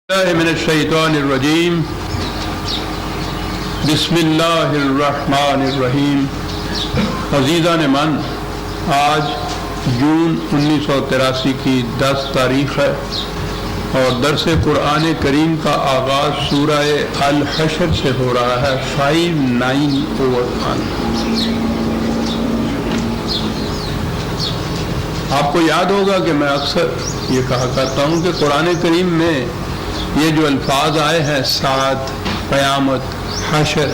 من الشیطان الرجیم بسم اللہ الرحمن الرحیم۔ عزیزان من، آج جون 1983 کی 10 تاریخ ہے اور درس قرآن کریم کا آغاز سورہ الحشر سے ہو رہا ہے 5-9-1۔ آپ کو یاد ہوگا کہ میں اکثر یہ کہا کرتا ہوں کہ قرآن کریم میں یہ جو الفاظ آئے ہیں سعد، قیامت، حشر،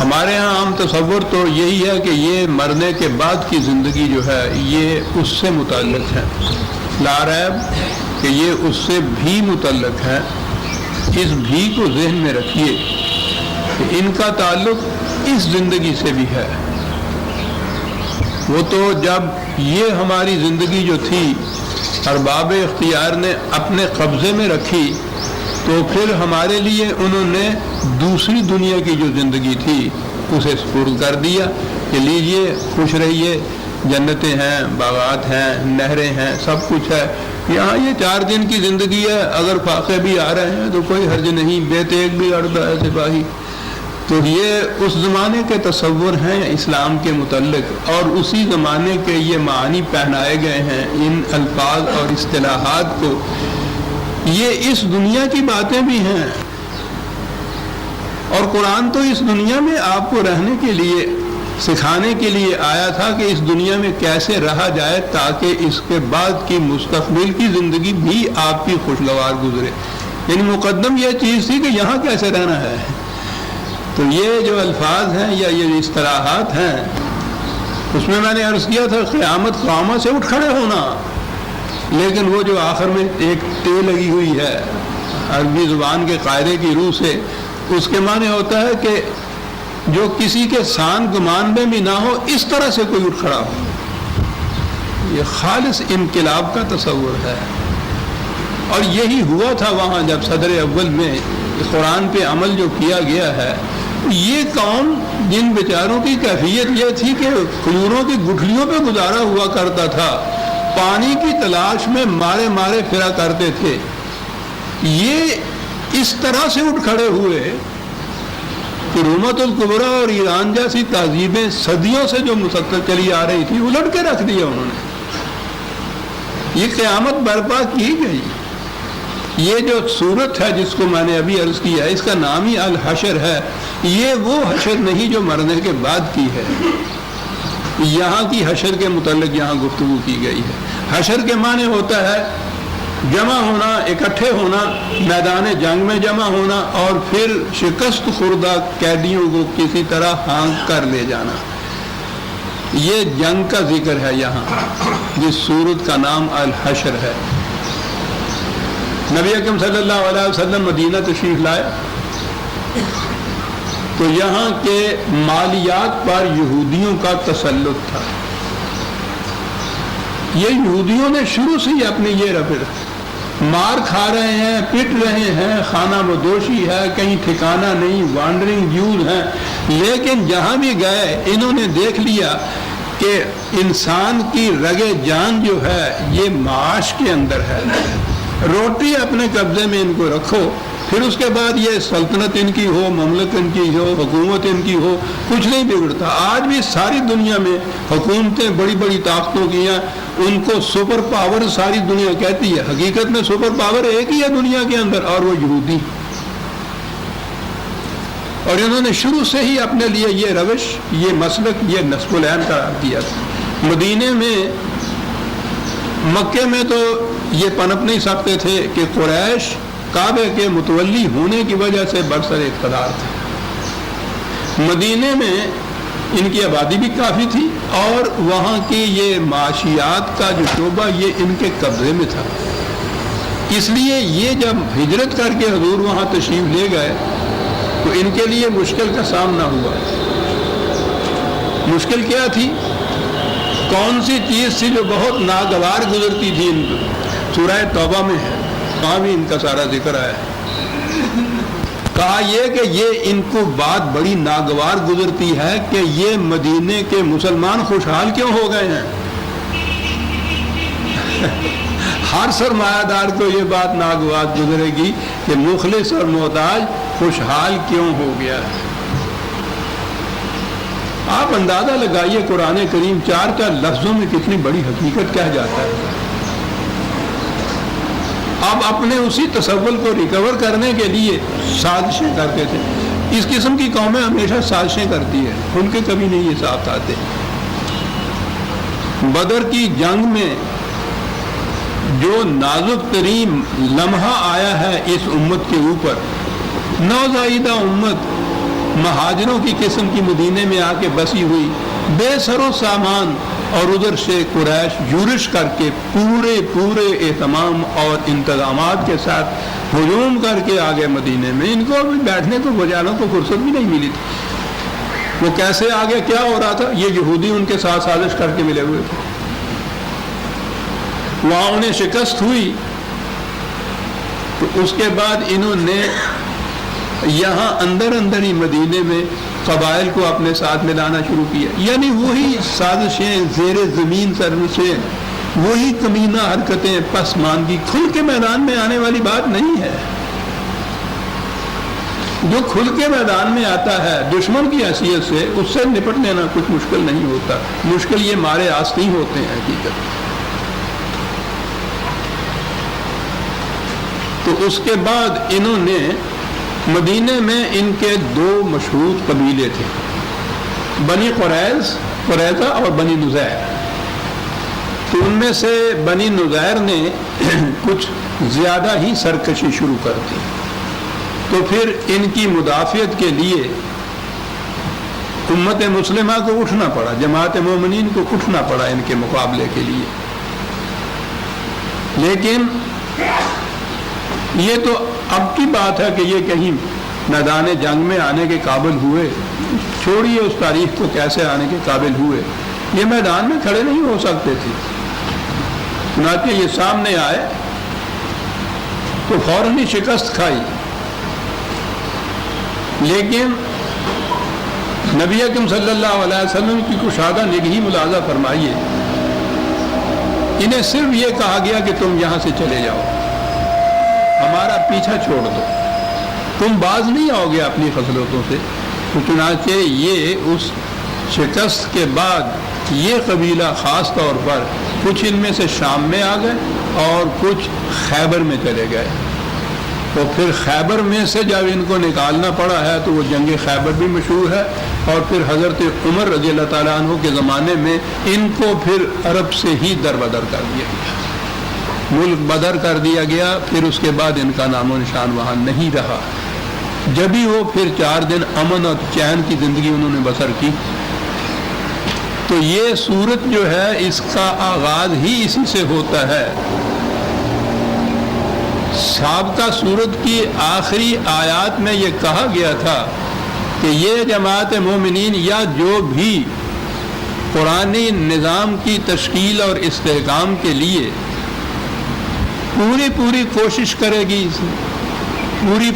ہمارے ہاں عام تصور تو یہی ہے کہ یہ مرنے کے بعد کی زندگی جو ہے یہ اس سے متعلق ہے، لا ریب کہ یہ اس سے بھی متعلق ہے۔ اس بھی کو ذہن میں رکھیے کہ ان کا تعلق اس زندگی سے بھی ہے۔ وہ تو جب یہ ہماری زندگی جو تھی ارباب اختیار نے اپنے قبضے میں رکھی تو پھر ہمارے لیے انہوں نے دوسری دنیا کی جو زندگی تھی اسے سپرد کر دیا کہ لیجئے خوش رہیے، جنتیں ہیں، باغات ہیں، نہریں ہیں، سب کچھ ہے، یہاں یہ 4 دن کی زندگی ہے، اگر فاقے بھی آ رہے ہیں تو کوئی حرج نہیں، بے تیغ بھی اڑتا ہے سپاہی۔ تو یہ اس زمانے کے تصور ہیں اسلام کے متعلق، اور اسی زمانے کے یہ معانی پہنائے گئے ہیں ان الفاظ اور اصطلاحات کو۔ یہ اس دنیا کی باتیں بھی ہیں، اور قرآن تو اس دنیا میں آپ کو رہنے کے لیے، سکھانے کے لیے آیا تھا کہ اس دنیا میں کیسے رہا جائے تاکہ اس کے بعد کی مستقبل کی زندگی بھی آپ کی خوشگوار گزرے۔ یعنی مقدم یہ چیز تھی کہ یہاں کیسے رہنا ہے۔ تو یہ جو الفاظ ہیں یا یہ اصطلاحات ہیں، اس میں نے عرض کیا تھا قیامت قیامت سے اٹھ کھڑے ہونا، لیکن وہ جو آخر میں ایک ٹے لگی ہوئی ہے عربی زبان کے قاعدے کی روح سے، اس کے معنی ہوتا ہے کہ جو کسی کے سان گمان میں بھی نہ ہو اس طرح سے کوئی اٹھ کھڑا ہو۔ یہ خالص انقلاب کا تصور ہے، اور یہی ہوا تھا وہاں جب صدر اول میں قرآن پہ عمل جو کیا گیا ہے۔ یہ قوم جن بیچاروں کی کیفیت یہ تھی کہ کھجوروں کی گٹھلیوں پہ گزارا ہوا کرتا تھا، پانی کی تلاش میں مارے مارے پھرا کرتے تھے، یہ اس طرح سے اٹھ کھڑے ہوئے کہ رومت الکبریٰ اور ایران جیسی تہذیبیں صدیوں سے جو مسلسل چلی آ رہی تھی الٹ کے رکھ دیا انہوں نے۔ یہ قیامت برپا کی گئی۔ یہ جو صورت ہے جس کو میں نے ابھی عرض کیا ہے، اس کا نام ہی الحشر ہے۔ یہ وہ حشر نہیں جو مرنے کے بعد کی ہے، یہاں کی حشر کے متعلق یہاں گفتگو کی گئی ہے۔ حشر کے معنی ہوتا ہے جمع ہونا، اکٹھے ہونا، میدان جنگ میں جمع ہونا، اور پھر شکست خوردہ قیدیوں کو کسی طرح ہانک کر لے جانا۔ یہ جنگ کا ذکر ہے یہاں، جس صورت کا نام الحشر ہے۔ نبی اکرم صلی اللہ علیہ وسلم مدینہ تشریف لائے تو یہاں کے مالیات پر یہودیوں کا تسلط تھا۔ یہ یہودیوں نے شروع سے ہی اپنی یہ روش، مار کھا رہے ہیں، پٹ رہے ہیں، خانہ بدوشی ہے، کہیں ٹھکانہ نہیں، وانڈرنگ جیوز ہیں، لیکن جہاں بھی گئے انہوں نے دیکھ لیا کہ انسان کی رگ جان جو ہے یہ معاش کے اندر ہے۔ روٹی اپنے قبضے میں ان کو رکھو، پھر اس کے بعد یہ سلطنت ان کی ہو، مملکت ان کی ہو، حکومت ان کی ہو، کچھ نہیں بگڑتا۔ آج بھی ساری دنیا میں حکومتیں بڑی بڑی طاقتوں کی ہیں، ان کو سپر پاور ساری دنیا کہتی ہے، حقیقت میں سپر پاور ایک ہی ہے دنیا کے اندر، اور وہ یہودی۔ اور انہوں نے شروع سے ہی اپنے لیے یہ روش، یہ مسلک، یہ نصب العین قرار دیا تھا۔ مدینے میں، مکے میں تو یہ پنپ نہیں سکتے تھے کہ قریش کعبے کے متولی ہونے کی وجہ سے برسر اقتدار تھے۔ مدینے میں ان کی آبادی بھی کافی تھی، اور وہاں کی یہ معاشیات کا جو شعبہ یہ ان کے قبضے میں تھا۔ اس لیے یہ جب ہجرت کر کے حضور وہاں تشریف لے گئے تو ان کے لیے مشکل کا سامنا ہوا۔ مشکل کیا تھی؟ کون سی چیز تھی جو بہت ناگوار گزرتی تھی ان کو؟ سورہ توبہ میں ہے، وہاں بھی ان کا سارا ذکر آیا ہے۔ کہا یہ کہ یہ ان کو بات بڑی ناگوار گزرتی ہے کہ یہ مدینے کے مسلمان خوشحال کیوں ہو گئے ہیں۔ ہر سرمایہ دار کو یہ بات ناگوار گزرے گی کہ مخلص اور محتاج خوشحال کیوں ہو گیا ہے۔ آپ اندازہ لگائیے قرآن کریم 4 لفظوں میں کتنی بڑی حقیقت کہہ جاتا ہے۔ اب اپنے اسی تصور کو ریکور کرنے کے لیے سازشیں کرتے تھے۔ اس قسم کی قومیں ہمیشہ سازشیں کرتی ہیں، ان کے کبھی نہیں یہ ساتھ آتے۔ بدر کی جنگ میں جو نازک ترین لمحہ آیا ہے اس امت کے اوپر، نوزائیدہ امت مہاجروں کی قسم کی مدینے میں آ کے بسی ہوئی، بے سر و سامان، اور ادھر سے قریش یورش کر کے پورے اہتمام اور انتظامات کے ساتھ ہجوم کر کے آگے مدینے میں۔ ان کو ابھی بیٹھنے کو بجانوں کو فرصت بھی نہیں ملی تھی۔ وہ کیسے آگے کیا ہو رہا تھا؟ یہ یہودی ان کے ساتھ سازش کر کے ملے ہوئے تھے۔ وہاں انہیں شکست ہوئی تو اس کے بعد انہوں نے یہاں اندر ہی مدینے میں قبائل کو اپنے ساتھ ملانا شروع کیا، یعنی وہی سازشیں، زیر زمین سازشیں، وہی کمینہ حرکتیں، پسماندگی۔ کھل کے میدان میں آنے والی بات نہیں ہے۔ جو کھل کے میدان میں آتا ہے دشمن کی حیثیت سے، اس سے نپٹ لینا کچھ مشکل نہیں ہوتا، مشکل یہ مارے آستین ہوتے ہیں حقیقت۔ تو اس کے بعد انہوں نے مدینے میں ان کے 2 مشہور قبیلے تھے، بنی قریظہ اور بنی نذیر۔ تو ان میں سے بنی نذیر نے کچھ زیادہ ہی سرکشی شروع کر دی، تو پھر ان کی مدافعت کے لیے امت مسلمہ کو اٹھنا پڑا، جماعت مومنین کو اٹھنا پڑا ان کے مقابلے کے لیے۔ لیکن یہ تو اب کی بات ہے کہ یہ کہیں میدان جنگ میں آنے کے قابل ہوئے، چھوڑیے اس تاریخ کو کیسے آنے کے قابل ہوئے، یہ میدان میں کھڑے نہیں ہو سکتے تھے۔ چنانچہ یہ سامنے آئے تو فوراً ہی شکست کھائی، لیکن نبی اکرم صلی اللہ علیہ وسلم کی کشادہ نگہی ملاحظہ فرمائیے، انہیں صرف یہ کہا گیا کہ تم یہاں سے چلے جاؤ، ہمارا پیچھا چھوڑ دو، تم باز نہیں آؤ گے اپنی خصلتوں سے۔ تو چنانچہ یہ اس شکست کے بعد یہ قبیلہ خاص طور پر کچھ ان میں سے شام میں آ گئے اور کچھ خیبر میں چلے گئے۔ تو پھر خیبر میں سے جب ان کو نکالنا پڑا ہے تو وہ جنگ خیبر بھی مشہور ہے، اور پھر حضرت عمر رضی اللہ تعالیٰ عنہ کے زمانے میں ان کو پھر عرب سے ہی دربدر کر دیا گیا، ملک بدر کر دیا گیا۔ پھر اس کے بعد ان کا نام و نشان وہاں نہیں رہا۔ جبھی وہ پھر 4 دن امن اور چین کی زندگی انہوں نے بسر کی۔ تو یہ سورت جو ہے اس کا آغاز ہی اسی سے ہوتا ہے۔ سابقہ سورت کی آخری آیات میں یہ کہا گیا تھا کہ یہ جماعت مومنین یا جو بھی قرآنی نظام کی تشکیل اور استحکام کے لیے پوری کوشش کرے گی،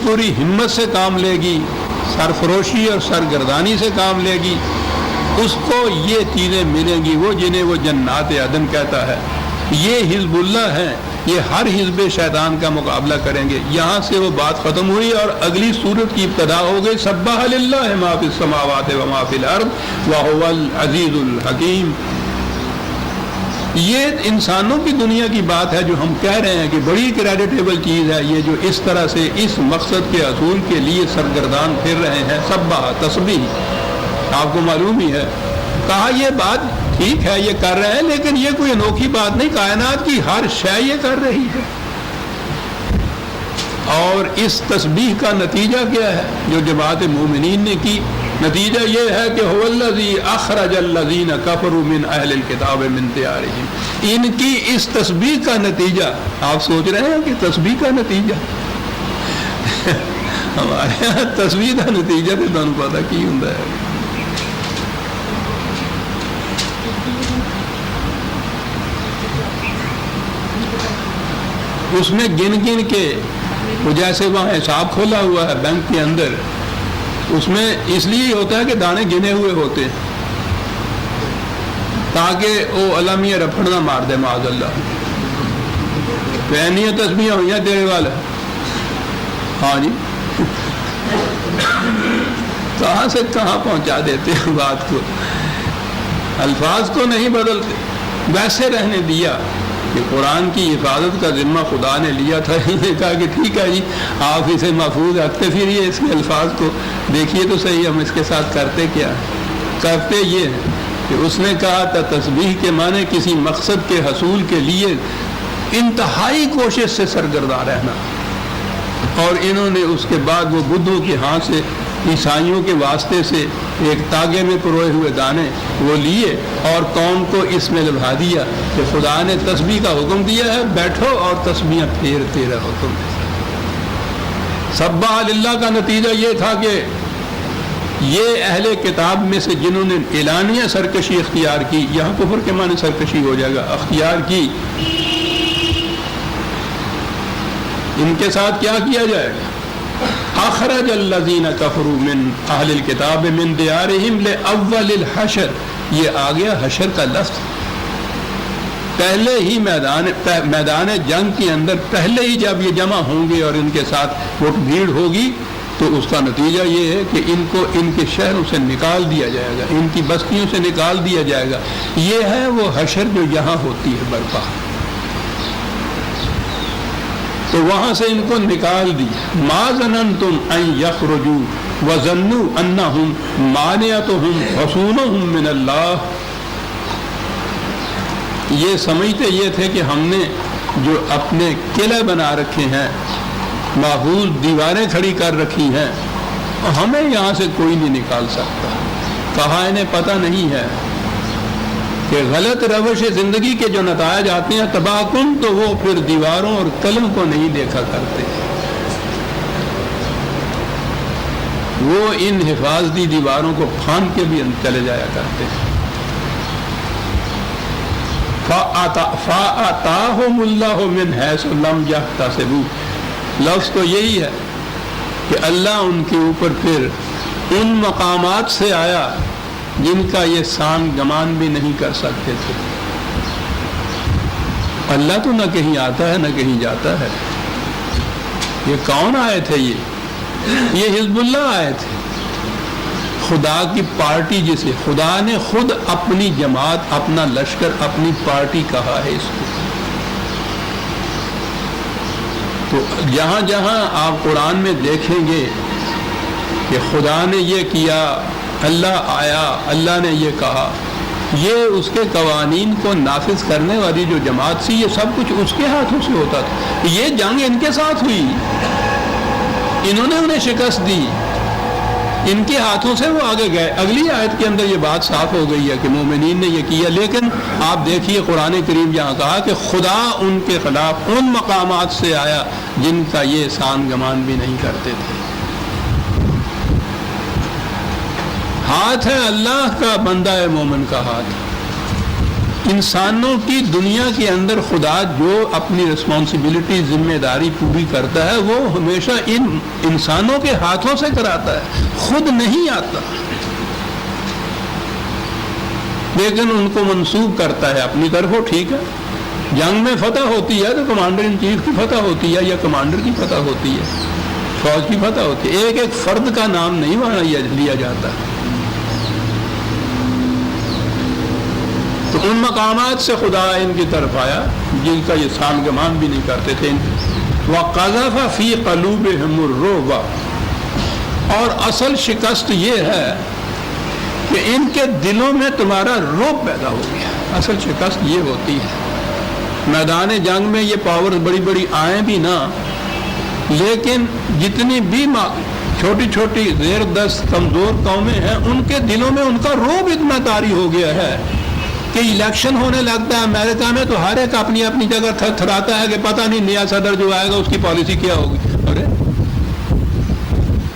پوری ہمت سے کام لے گی، سرفروشی اور سرگردانی سے کام لے گی، اس کو یہ چیزیں ملیں گی، وہ جنہیں وہ جنات عدن کہتا ہے۔ یہ حزب اللہ ہیں، یہ ہر حزب شیطان کا مقابلہ کریں گے۔ یہاں سے وہ بات ختم ہوئی اور اگلی سورت کی ابتدا ہو گئی، سبح للہ ما فی السماوات و ما فی الارض وہو العزیز الحکیم۔ یہ انسانوں کی دنیا کی بات ہے جو ہم کہہ رہے ہیں کہ بڑی کریڈیٹیبل چیز ہے، یہ جو اس طرح سے اس مقصد کے حصول کے لیے سرگردان پھر رہے ہیں۔ سبح تسبیح آپ کو معلوم ہی ہے، کہا یہ بات ٹھیک ہے یہ کر رہے ہیں، لیکن یہ کوئی انوکھی بات نہیں، کائنات کی ہر شے یہ کر رہی ہے۔ اور اس تسبیح کا نتیجہ کیا ہے جو جماعت مومنین نے کی؟ نتیجہ یہ ہے کہ هو الذی اخرج الذین کفروا من اہل الکتاب من دیارہم۔ ان کی اس تسبیح کا نتیجہ، آپ سوچ رہے ہیں کہ تسبیح کا نتیجہ ہمارے یہاں تسبیح کا نتیجہ تو تمہیں پتا کی ہوتا ہے۔ اس میں گن کے وہ جیسے وہاں حساب کھولا ہوا ہے بینک کے اندر، اس میں اس لیے ہوتا ہے کہ دانے گنے ہوئے ہوتے ہیں تاکہ وہ علمیہ رپڑ نہ مار دے معاذ اللہ۔ پہنی تسبیح ہوئی ہیں تیرے والا. ہاں جی کہاں سے کہاں پہنچا دیتے ہیں بات کو. الفاظ کو نہیں بدلتے, ویسے رہنے دیا کہ قرآن کی حفاظت کا ذمہ خدا نے لیا تھا. انہوں نے کہا کہ ٹھیک ہے جی آپ اسے محفوظ رکھتے پھریے, اس کے الفاظ کو دیکھیے تو صحیح ہم اس کے ساتھ کرتے کیا کرتے یہ ہیں کہ اس نے کہا تھا تسبیح کے معنی کسی مقصد کے حصول کے لیے انتہائی کوشش سے سرگرداں رہنا, اور انہوں نے اس کے بعد وہ بدھوں کے ہاتھ سے عیسائیوں کے واسطے سے ایک تاگے میں پروئے ہوئے دانے وہ لیے اور قوم کو اس میں لبھا دیا کہ خدا نے تسبیح کا حکم دیا ہے, بیٹھو اور تسبیحاں پھیرتے رہو. تم سبح للہ کا نتیجہ یہ تھا کہ یہ اہل کتاب میں سے جنہوں نے اعلانیہ سرکشی اختیار کی, یہاں کفر کے معنی سرکشی ہو جائے گا, اختیار کی, ان کے ساتھ کیا کیا جائے گا؟ اخرج الذین کفروا من اہل الکتاب من دیارہم لاول الحشر. یہ آ گیا حشر کا لفظ پہلے ہی میدان جنگ کے اندر, پہلے ہی جب یہ جمع ہوں گے اور ان کے ساتھ وہ بھیڑ ہوگی تو اس کا نتیجہ یہ ہے کہ ان کو ان کے شہروں سے نکال دیا جائے گا, ان کی بستیوں سے نکال دیا جائے گا. یہ ہے وہ حشر جو یہاں ہوتی ہے برپا, تو وہاں سے ان کو نکال دی. ما ظننتم ان یخرجوا وظنوا انہم مانعتہم حصونہم من اللہ. یہ سمجھتے یہ تھے کہ ہم نے جو اپنے قلعے بنا رکھے ہیں, محفوظ دیواریں کھڑی کر رکھی ہیں, ہمیں یہاں سے کوئی نہیں نکال سکتا. کہا انہیں پتہ نہیں ہے کہ غلط روش زندگی کے جو نتائج آتے ہیں تباہ کن, تو وہ پھر دیواروں اور قلم کو نہیں دیکھا کرتے, وہ ان حفاظتی دیواروں کو پھاند کے بھی چلے جایا کرتے ہیں. فَآتَاهُمُ اللَّهُ مِنْ حَيْثُ لَمْ يَحْتَسِبُوا. لفظ تو یہی ہے کہ اللہ ان کے اوپر پھر ان مقامات سے آیا جن کا یہ سان گمان بھی نہیں کر سکتے تھے. اللہ تو نہ کہیں آتا ہے نہ کہیں جاتا ہے. یہ کون آئے تھے؟ یہ حزب اللہ آئے تھے, خدا کی پارٹی جسے خدا نے خود اپنی جماعت, اپنا لشکر, اپنی پارٹی کہا ہے اس کو. تو جہاں جہاں آپ قرآن میں دیکھیں گے کہ خدا نے یہ کیا, اللہ آیا, اللہ نے یہ کہا, یہ اس کے قوانین کو نافذ کرنے والی جو جماعت تھی, یہ سب کچھ اس کے ہاتھوں سے ہوتا تھا. یہ جنگ ان کے ساتھ ہوئی, انہوں نے انہیں شکست دی, ان کے ہاتھوں سے وہ آگے گئے. اگلی آیت کے اندر یہ بات صاف ہو گئی ہے کہ مومنین نے یہ کیا, لیکن آپ دیکھیے قرآن کریم جہاں کہا کہ خدا ان کے خلاف ان مقامات سے آیا جن کا یہ سان گمان بھی نہیں کرتے تھے. ہاتھ ہے اللہ کا, بندہ ہے مومن کا ہاتھ. انسانوں کی دنیا کے اندر خدا جو اپنی رسپانسبلٹی, ذمہ داری پوری کرتا ہے وہ ہمیشہ ان انسانوں کے ہاتھوں سے کراتا ہے, خود نہیں آتا, لیکن ان کو منسوب کرتا ہے اپنی طرف. ٹھیک ہے, جنگ میں فتح ہوتی ہے تو کمانڈر ان چیف کی فتح ہوتی ہے یا کمانڈر کی فتح ہوتی ہے, فوج کی فتح ہوتی ہے, ایک ایک فرد کا نام نہیں وہاں لیا جاتا. تو ان مقامات سے خدا ان کی طرف آیا جن کا یہ سان گمان بھی نہیں کرتے تھے. وَقَذَفَ فِي قَلُوبِهِمُ الرُّعْبَ. اور اصل شکست یہ ہے کہ ان کے دلوں میں تمہارا رعب پیدا ہو گیا. اصل شکست یہ ہوتی ہے. میدان جنگ میں یہ پاورز بڑی بڑی آئیں بھی نہ, لیکن جتنی بھی چھوٹی چھوٹی زیر دست کمزور قومیں ہیں ان کے دلوں میں ان کا رعب اتنا طاری ہو گیا ہے کہ الیکشن ہونے لگتا ہے امریکہ میں تو ہر ایک اپنی اپنی جگہ تھراتا ہے کہ پتہ نہیں نیا صدر جو آئے گا اس کی پالیسی کیا ہوگی. ارے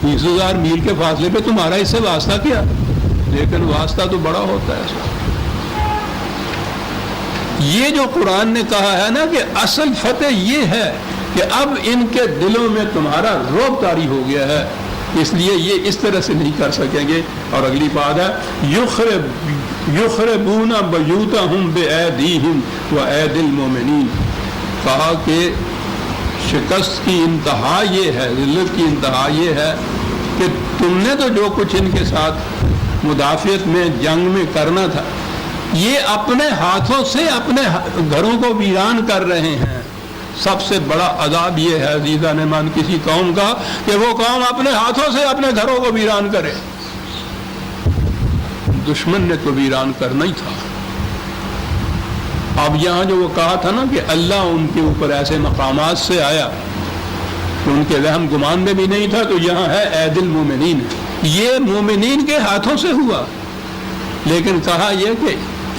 20,000 میل کے فاصلے پہ تمہارا اس سے واسطہ کیا, لیکن واسطہ تو بڑا ہوتا ہے. یہ جو قرآن نے کہا ہے نا کہ اصل فتح یہ ہے کہ اب ان کے دلوں میں تمہارا رعب طاری ہو گیا ہے, اس لیے یہ اس طرح سے نہیں کر سکیں گے. اور اگلی بات ہے یخربون بیوتہم بایدیہم وایدی المؤمنین. کہا کہ شکست کی انتہا یہ ہے، ذلت کی انتہا یہ ہے کہ تم نے تو جو کچھ ان کے ساتھ مدافعت میں جنگ میں کرنا تھا، یہ اپنے ہاتھوں سے اپنے گھروں کو ویران کر رہے ہیں۔ سب سے بڑا عذاب یہ ہے عزیزان من کسی قوم کا کہ وہ قوم اپنے ہاتھوں سے اپنے گھروں کو ویران کرے۔ دشمن نے تو ویران کرنا ہی تھا۔ اب یہاں جو وہ کہا تھا نا کہ اللہ ان کے اوپر ایسے مقامات سے آیا کہ ان کے وہم گمان میں بھی نہیں تھا، تو یہاں ہے اید المومنین، یہ مومنین کے ہاتھوں سے ہوا، لیکن کہا یہ کہ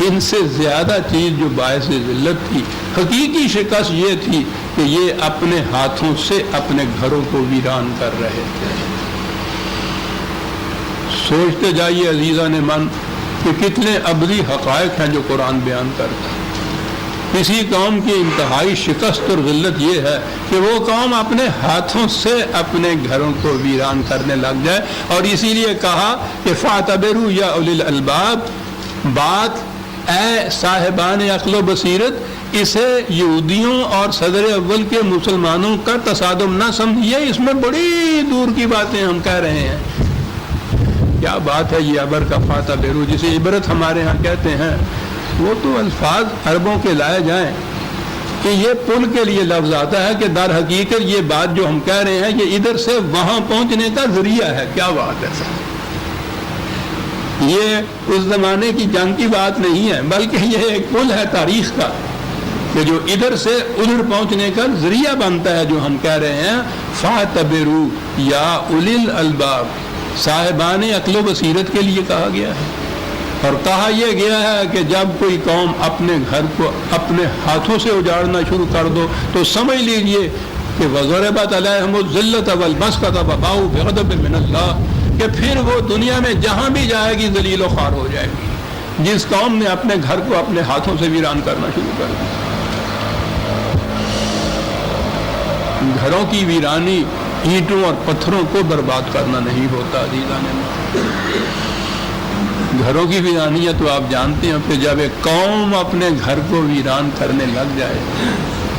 ان سے زیادہ چیز جو باعث ذلت تھی، حقیقی شکست یہ تھی کہ یہ اپنے ہاتھوں سے اپنے گھروں کو ویران کر رہے تھے۔ سوچتے جائیے عزیزان من کہ کتنے ابدی حقائق ہیں جو قرآن بیان کرتا ہے۔ کسی قوم کی انتہائی شکست اور ذلت یہ ہے کہ وہ قوم اپنے ہاتھوں سے اپنے گھروں کو ویران کرنے لگ جائے، اور اسی لیے کہا کہ فاعتبروا یا اولی الالباب، بات اے صاحبان عقل و بصیرت، اسے یہودیوں اور صدر اول کے مسلمانوں کا تصادم نہ سمجھیے، اس میں بڑی دور کی باتیں ہم کہہ رہے ہیں۔ کیا بات ہے یہ عبر کا فاعتبروا، جسے عبرت ہمارے ہاں کہتے ہیں، وہ تو الفاظ عربوں کے لائے جائیں کہ یہ پل کے لیے لفظ آتا ہے کہ در حقیقت یہ بات جو ہم کہہ رہے ہیں یہ ادھر سے وہاں پہنچنے کا ذریعہ ہے۔ کیا بات ہے سر، یہ اس زمانے کی جنگ کی بات نہیں ہے، بلکہ یہ ایک پل ہے تاریخ کا کہ جو ادھر سے ادھر پہنچنے کا ذریعہ بنتا ہے، جو ہم کہہ رہے ہیں فاعتبروا یا اولی الالباب، صاحبان عقل و بصیرت کے لیے کہا گیا ہے۔ اور کہا یہ گیا ہے کہ جب کوئی قوم اپنے گھر کو اپنے ہاتھوں سے اجاڑنا شروع کر دو تو سمجھ لیجئے کہ وَضَرَبَتْ عَلَيْهِمُ الذِّلَّةَ وَالْمَسْكَنَةَ وَبَاءُوا بِغَضَبٍ مِّنَ اللَّهِ، کہ پھر وہ دنیا میں جہاں بھی جائے گی ذلیل و خوار ہو جائے گی، جس قوم نے اپنے گھر کو اپنے ہاتھوں سے ویران کرنا شروع کر دیا۔ گھروں کی ویرانی اینٹوں اور پتھروں کو برباد کرنا نہیں ہوتا عزیزان، گھروں کی ویرانی ہے تو آپ جانتے ہیں کہ جب ایک قوم اپنے گھر کو ویران کرنے لگ جائے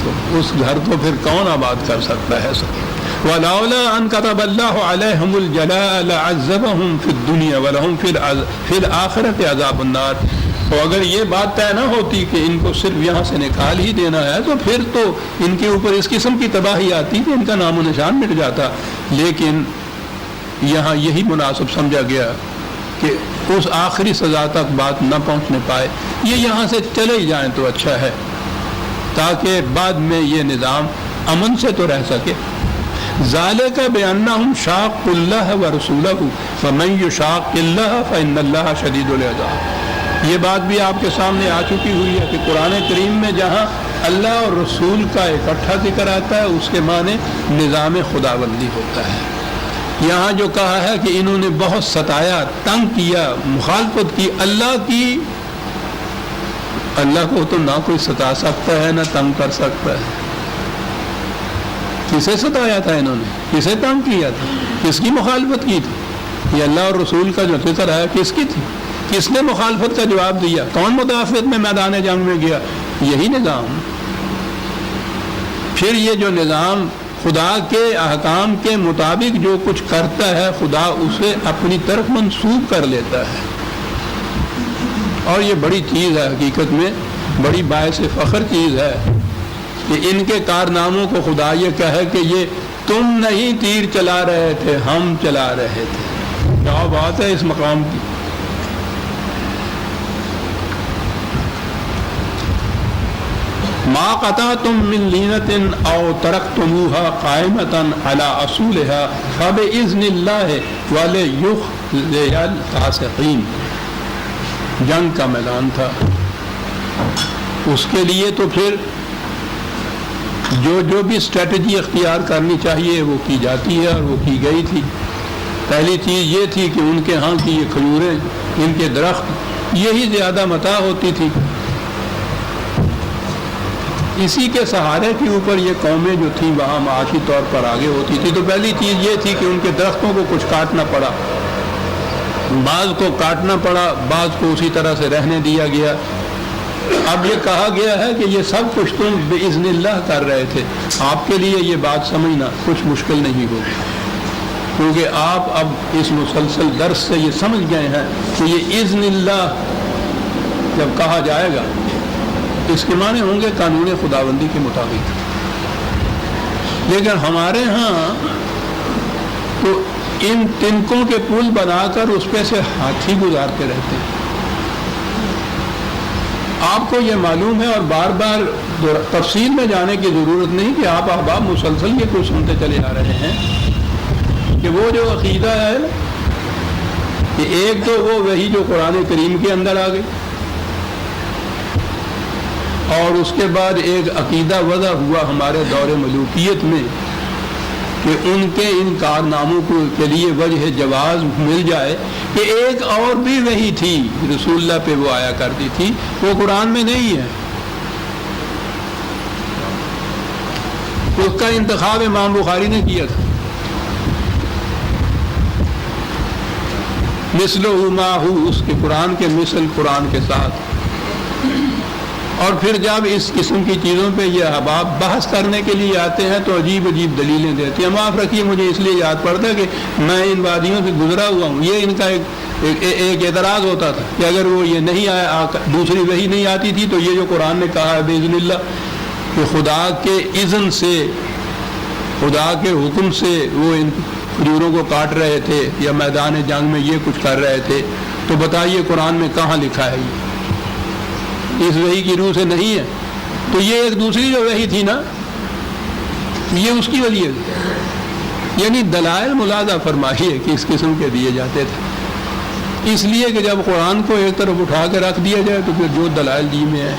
تو اس گھر کو پھر کون آباد کر سکتا ہے سر؟ وَلَوْلَا أَنْ كَتَبَ اللَّهُ عَلَيْهِمُ الْجَلَاءَ لَعَذَّبَهُمْ فِي الدُّنْيَا وَلَهُمْ فِي الْآخِرَةِ عَذَابُ النَّارِ، تو اگر یہ بات طے نہ ہوتی کہ ان کو صرف یہاں سے نکال ہی دینا ہے تو پھر تو ان کے اوپر اس قسم کی تباہی آتی کہ ان کا نام و نشان مٹ جاتا، لیکن یہاں یہی مناسب سمجھا گیا کہ اس آخری سزا تک بات نہ پہنچنے پائے، یہ یہاں سے چلے ہی جائیں تو اچھا ہے، تاکہ بعد میں یہ نظام امن سے تو رہ سکے۔ ذالک بانہم شاقوا اللہ ورسولہ فمن یشاق اللہ فان اللہ شدید العقاب، یہ بات بھی آپ کے سامنے آ چکی ہوئی ہے کہ قرآن کریم میں جہاں اللہ اور رسول کا اکٹھا ذکر آتا ہے اس کے معنی نظام خداوندی ہوتا ہے۔ یہاں جو کہا ہے کہ انہوں نے بہت ستایا، تنگ کیا، مخالفت کی اللہ کی، اللہ کو تو نہ کوئی ستا سکتا ہے نہ تنگ کر سکتا ہے۔ کسے ستایا تھا انہوں نے، کسے تنگ کیا تھا، کس کی مخالفت کی تھی؟ یہ اللہ اور رسول کا جو فکر ہے کس کی تھی؟ کس نے مخالفت کا جواب دیا؟ کون مدافعت میں میدان جنگ میں گیا؟ یہی نظام۔ پھر یہ جو نظام خدا کے احکام کے مطابق جو کچھ کرتا ہے خدا اسے اپنی طرف منسوب کر لیتا ہے، اور یہ بڑی چیز ہے، حقیقت میں بڑی باعث فخر چیز ہے کہ ان کے کارناموں کو خدا یہ کہے کہ یہ تم نہیں تیر چلا رہے تھے، ہم چلا رہے تھے۔ کیا بات ہے اس مقام کی! ما قطعتم من لینة او ترکتموها قائمة على اصولها فبإذن الله وليخزي الفاسقين، جنگ کا میدان تھا، اس کے لیے تو پھر جو بھی اسٹریٹجی اختیار کرنی چاہیے وہ کی جاتی ہے اور وہ کی گئی تھی۔ پہلی چیز یہ تھی کہ ان کے ہاں کی یہ کھجوریں، ان کے درخت، یہی زیادہ متاع ہوتی تھی، اسی کے سہارے کے اوپر یہ قومیں جو تھیں وہاں معاشی طور پر آگے ہوتی تھی۔ تو پہلی چیز یہ تھی کہ ان کے درختوں کو کچھ کاٹنا پڑا، بعض کو کاٹنا پڑا، بعض کو اسی طرح سے رہنے دیا گیا، اب یہ کہا گیا ہے کہ یہ سب کچھ تم بإذن اللہ کر رہے تھے، آپ کے لیے یہ بات سمجھنا کچھ مشکل نہیں ہوگی، کیونکہ آپ اب اس مسلسل درس سے یہ سمجھ گئے ہیں کہ یہ اذن اللہ جب کہا جائے گا اس کے معنی ہوں گے قانون خداوندی کے مطابق۔ لیکن ہمارے ہاں تو ان تنکوں کے پل بنا کر اس پہ سے ہاتھی گزارتے رہتے ہیں۔ آپ کو یہ معلوم ہے اور بار بار تفصیل میں جانے کی ضرورت نہیں کہ آپ احباب مسلسل یہ کچھ سنتے چلے آ رہے ہیں کہ وہ جو عقیدہ ہے کہ ایک تو وہ وہی جو قرآن کریم کے اندر آ گئی، اور اس کے بعد ایک عقیدہ وضع ہوا ہمارے دور ملوکیت میں کہ ان کے ان کارناموں کے لیے وجہ جواز مل جائے کہ ایک اور بھی وہی تھی رسول اللہ پہ وہ آیا کرتی تھی، وہ قرآن میں نہیں ہے، اس کا انتخاب امام بخاری نے کیا تھا۔ مثلہ ما ہو، اس کے قرآن کے مثل قرآن کے ساتھ۔ اور پھر جب اس قسم کی چیزوں پہ یہ احباب بحث کرنے کے لیے آتے ہیں تو عجیب عجیب دلیلیں دیتے ہیں۔ معاف رکھیے، مجھے اس لیے یاد پڑتا ہے کہ میں ان وادیوں سے گزرا ہوا ہوں، یہ ان کا ایک اعتراض ہوتا تھا کہ اگر وہ یہ نہیں آیا، دوسری وحی نہیں آتی تھی تو یہ جو قرآن نے کہا ہے بإذن اللہ کہ خدا کے اذن سے، خدا کے حکم سے وہ ان کھجوروں کو کاٹ رہے تھے یا میدان جنگ میں یہ کچھ کر رہے تھے، تو بتائیے قرآن میں کہاں لکھا ہے یہ؟ اس وحی کی روح سے نہیں ہے۔ تو یہ ایک دوسری جو وحی تھی نا، یہ اس کی وجہ یعنی دلائل ملاحظہ فرمائیے کہ اس قسم کے دیے جاتے تھے، اس لیے کہ جب قرآن کو ایک طرف اٹھا کے رکھ دیا جائے تو پھر جو دلائل جی میں ہے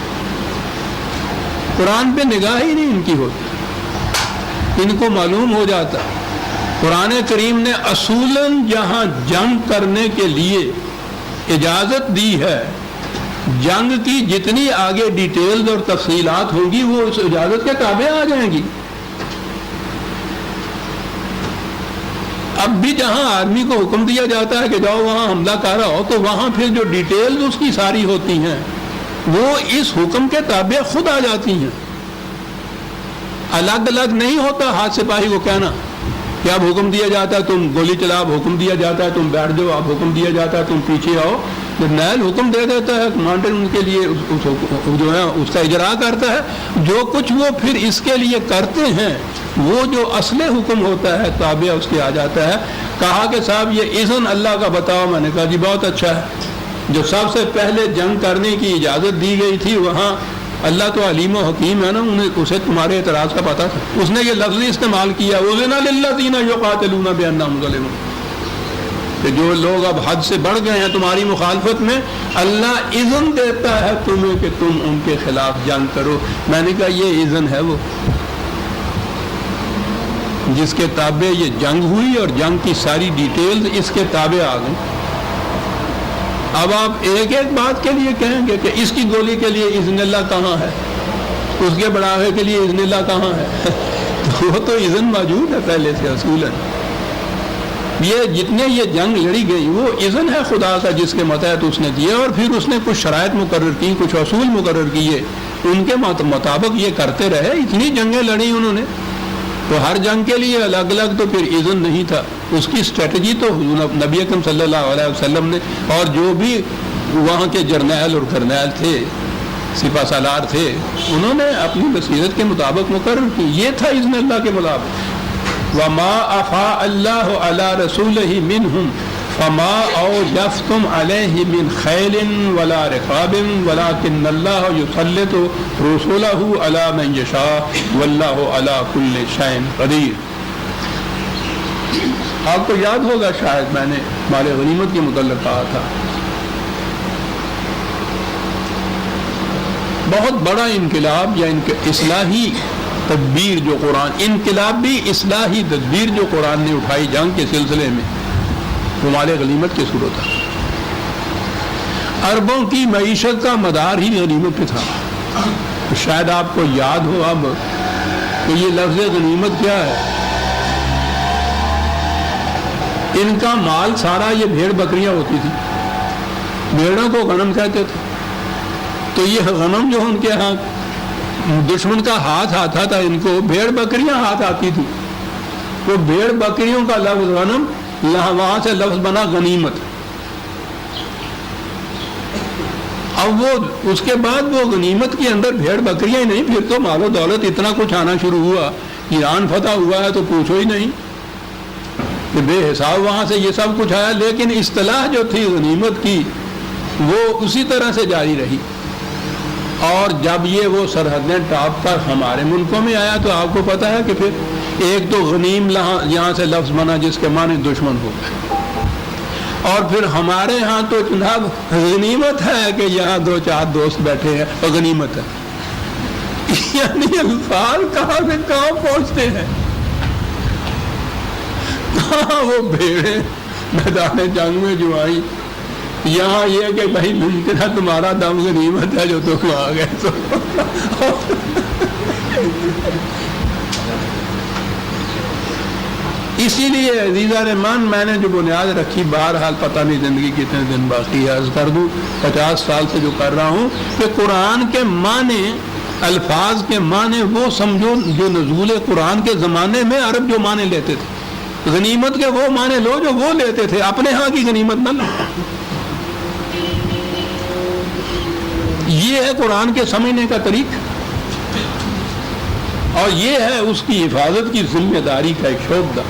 قرآن پہ نگاہ ہی نہیں ان کی ہوتی۔ ان کو معلوم ہو جاتا قرآن کریم نے اصولاً جہاں جنگ کرنے کے لیے اجازت دی ہے، جنگ کی جتنی آگے ڈیٹیلز اور تفصیلات ہوں گی وہ اس اجازت کے تابع آ جائیں گی۔ اب بھی جہاں آدمی کو حکم دیا جاتا ہے کہ جاؤ وہاں حملہ کر رہا ہو، تو وہاں پھر جو ڈیٹیلز اس کی ساری ہوتی ہیں وہ اس حکم کے تابع خود آ جاتی ہیں۔ الگ الگ نہیں ہوتا ہاتھ سپاہی کو کہنا کہ اب حکم دیا جاتا ہے تم گولی چلاؤ، اب حکم دیا جاتا ہے تم بیٹھ جاؤ، اب حکم دیا جاتا ہے تم پیچھے آؤ۔ جرنیل حکم دے دیتا ہے، کمانڈر ان کے لیے جو ہے اس کا اجرا کرتا ہے، جو کچھ وہ پھر اس کے لیے کرتے ہیں وہ جو اصل حکم ہوتا ہے تابع اس کے آ جاتا ہے۔ کہا کہ صاحب یہ اذن اللہ کا بتاؤ، میں نے کہا جی بہت اچھا ہے۔ جو سب سے پہلے جنگ کرنے کی اجازت دی گئی تھی وہاں اللہ تو علیم و حکیم ہے نا، اسے تمہارے اعتراض کا پتہ تھا، اس نے یہ لفظ استعمال کیا اذن للذین یقاتلون بانہم ظلموا، کہ جو لوگ اب حد سے بڑھ گئے ہیں تمہاری مخالفت میں، اللہ اذن دیتا ہے تمہیں کہ تم ان کے خلاف جنگ کرو۔ میں نے کہا یہ اذن ہے وہ جس کے تابع یہ جنگ ہوئی اور جنگ کی ساری ڈیٹیلز اس کے تابع آ گئی۔ اب آپ ایک ایک بات کے لیے کہیں گے کہ اس کی گولی کے لیے اذن اللہ کہاں ہے، اس کے بڑھاوے کے لیے اذن اللہ کہاں ہے؟ وہ تو اذن موجود ہے پہلے سے اصولاً۔ یہ جتنے یہ جنگ لڑی گئی وہ اذن ہے خدا کا جس کے متحد اس نے دیا، اور پھر اس نے کچھ شرائط مقرر کی، کچھ اصول مقرر کیے، ان کے مطابق یہ کرتے رہے۔ اتنی جنگیں لڑی انہوں نے، تو ہر جنگ کے لیے الگ الگ تو پھر اذن نہیں تھا، اس کی اسٹریٹجی تو نبی اکرم صلی اللہ علیہ وسلم نے اور جو بھی وہاں کے جرنیل اور کرنیل تھے، سپہ سالار تھے، انہوں نے اپنی بصیرت کے مطابق مقرر کی۔ یہ تھا اذن اللہ کے مطابق۔ وَمَا أَفَاءَ اللَّهُ عَلَىٰ رَسُولِهِ مِنْهُمْ فَمَا أَوْجَفْتُمْ عَلَيْهِ مِنْ خَيْلٍ وَلَا رِقَابٍ وَلَٰكِنَّ اللَّهَ يُسَلِّطُ رُسُلَهُ عَلَىٰ مَن يَشَاءُ وَاللَّهُ عَلَىٰ كُلِّ شَيْءٍ قَدِيرٌ۔ آپ کو یاد ہوگا شاید میں نے مال غنیمت کے متعلق کہا تھا، بہت بڑا انقلاب یا اصلاحی تدبیر جو قرآن، انقلابی اصلاحی تدبیر جو قرآن نے اٹھائی جنگ کے سلسلے میں، وہ مال غنیمت کی صورت ہے۔ عربوں کی معیشت کا مدار ہی غنیمت پہ تھا۔ تو شاید آپ کو یاد ہو اب کہ یہ لفظ غنیمت کیا ہے۔ ان کا مال سارا یہ بھیڑ بکریاں ہوتی تھی، بھیڑوں کو غنم کہتے تھے، تو یہ غنم جو ان کے ہاں دشمن کا ہاتھ آتا تھا، ان کو بھیڑ بکریاں ہاتھ آتی تھی، وہ بھیڑ بکریوں کا لفظ غنم وہاں سے لفظ بنا غنیمت۔ اب وہ اس کے بعد وہ غنیمت کے اندر بھیڑ بکریاں ہی نہیں، پھر تو مال و دولت اتنا کچھ آنا شروع ہوا، ایران فتح ہوا ہے تو پوچھو ہی نہیں کہ بے حساب وہاں سے یہ سب کچھ آیا، لیکن اصطلاح جو تھی غنیمت کی وہ اسی طرح سے جاری رہی۔ اور جب یہ وہ سرحدیں ٹاپ کر ہمارے ملکوں میں آیا تو آپ کو پتا ہے کہ پھر ایک تو غنیم یہاں سے لفظ بنا جس کے معنی دشمن ہو گئے، اور پھر ہمارے ہاں تو جناب غنیمت ہے کہ یہاں 2-4 دوست بیٹھے ہیں اور غنیمت ہے، یعنی الفاظ کہاں سے کہاں پہنچتے ہیں، کہاں وہ بھیڑیں میدان جنگ میں جو آئی، یہاں یہ کہ بھائی ممکن ہے تمہارا دم غنیمت ہے جو تم آ گئے تو اسی لیے عزیزہ رحمان میں نے جو بنیاد رکھی، بہرحال پتہ نہیں زندگی کتنے دن باقی ہے، عرض کر دوں 50 سال سے جو کر رہا ہوں کہ قرآن کے معنی، الفاظ کے معنی وہ سمجھو جو نزول قرآن کے زمانے میں عرب جو معنی لیتے تھے، غنیمت کے وہ معنی لو جو وہ لیتے تھے، اپنے ہاں کی غنیمت نہ لو۔ یہ ہے قرآن کے سمجھنے کا طریقہ، اور یہ ہے اس کی حفاظت کی ذمہ داری کا ایک شعبہ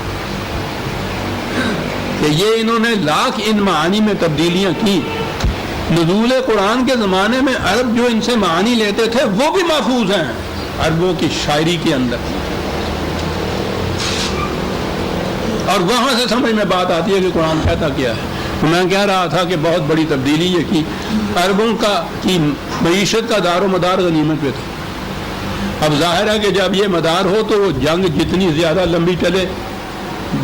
کہ یہ انہوں نے لاکھ ان معانی میں تبدیلیاں کی۔ نزول قرآن کے زمانے میں عرب جو ان سے معانی لیتے تھے وہ بھی محفوظ ہیں عربوں کی شاعری کے اندر، اور وہاں سے سمجھ میں بات آتی ہے کہ قرآن کہتا کیا ہے۔ میں کہہ رہا تھا کہ بہت بڑی تبدیلی یہ کی عربوں کی معیشت کا دار و مدار غنیمت پہ تھا۔ اب ظاہر ہے کہ جب یہ مدار ہو تو وہ جنگ جتنی زیادہ لمبی چلے،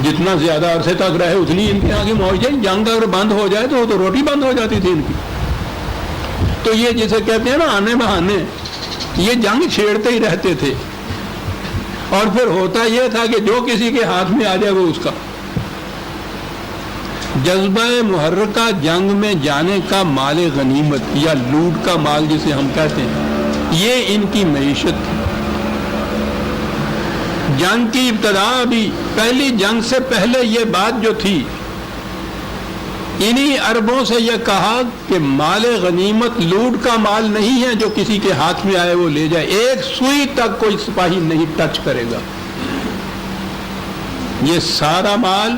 جتنا زیادہ عرصے تک رہے، اتنی ان کے آگے موج ہے۔ جنگ اگر بند ہو جائے تو روٹی بند ہو جاتی تھی ان کی۔ تو یہ جسے کہتے ہیں نا آنے بہانے، یہ جنگ چھیڑتے ہی رہتے تھے، اور پھر ہوتا یہ تھا کہ جو کسی کے ہاتھ میں آ جائے وہ اس کا۔ جذبہ محرکہ جنگ میں جانے کا مال غنیمت یا لوٹ کا مال جسے ہم کہتے ہیں، یہ ان کی معیشت تھی۔ جنگ کی ابتدا بھی، پہلی جنگ سے پہلے یہ بات جو تھی، انہی عربوں سے یہ کہا کہ مال غنیمت لوٹ کا مال نہیں ہے جو کسی کے ہاتھ میں آئے وہ لے جائے، ایک سوئی تک کوئی سپاہی نہیں ٹچ کرے گا، یہ سارا مال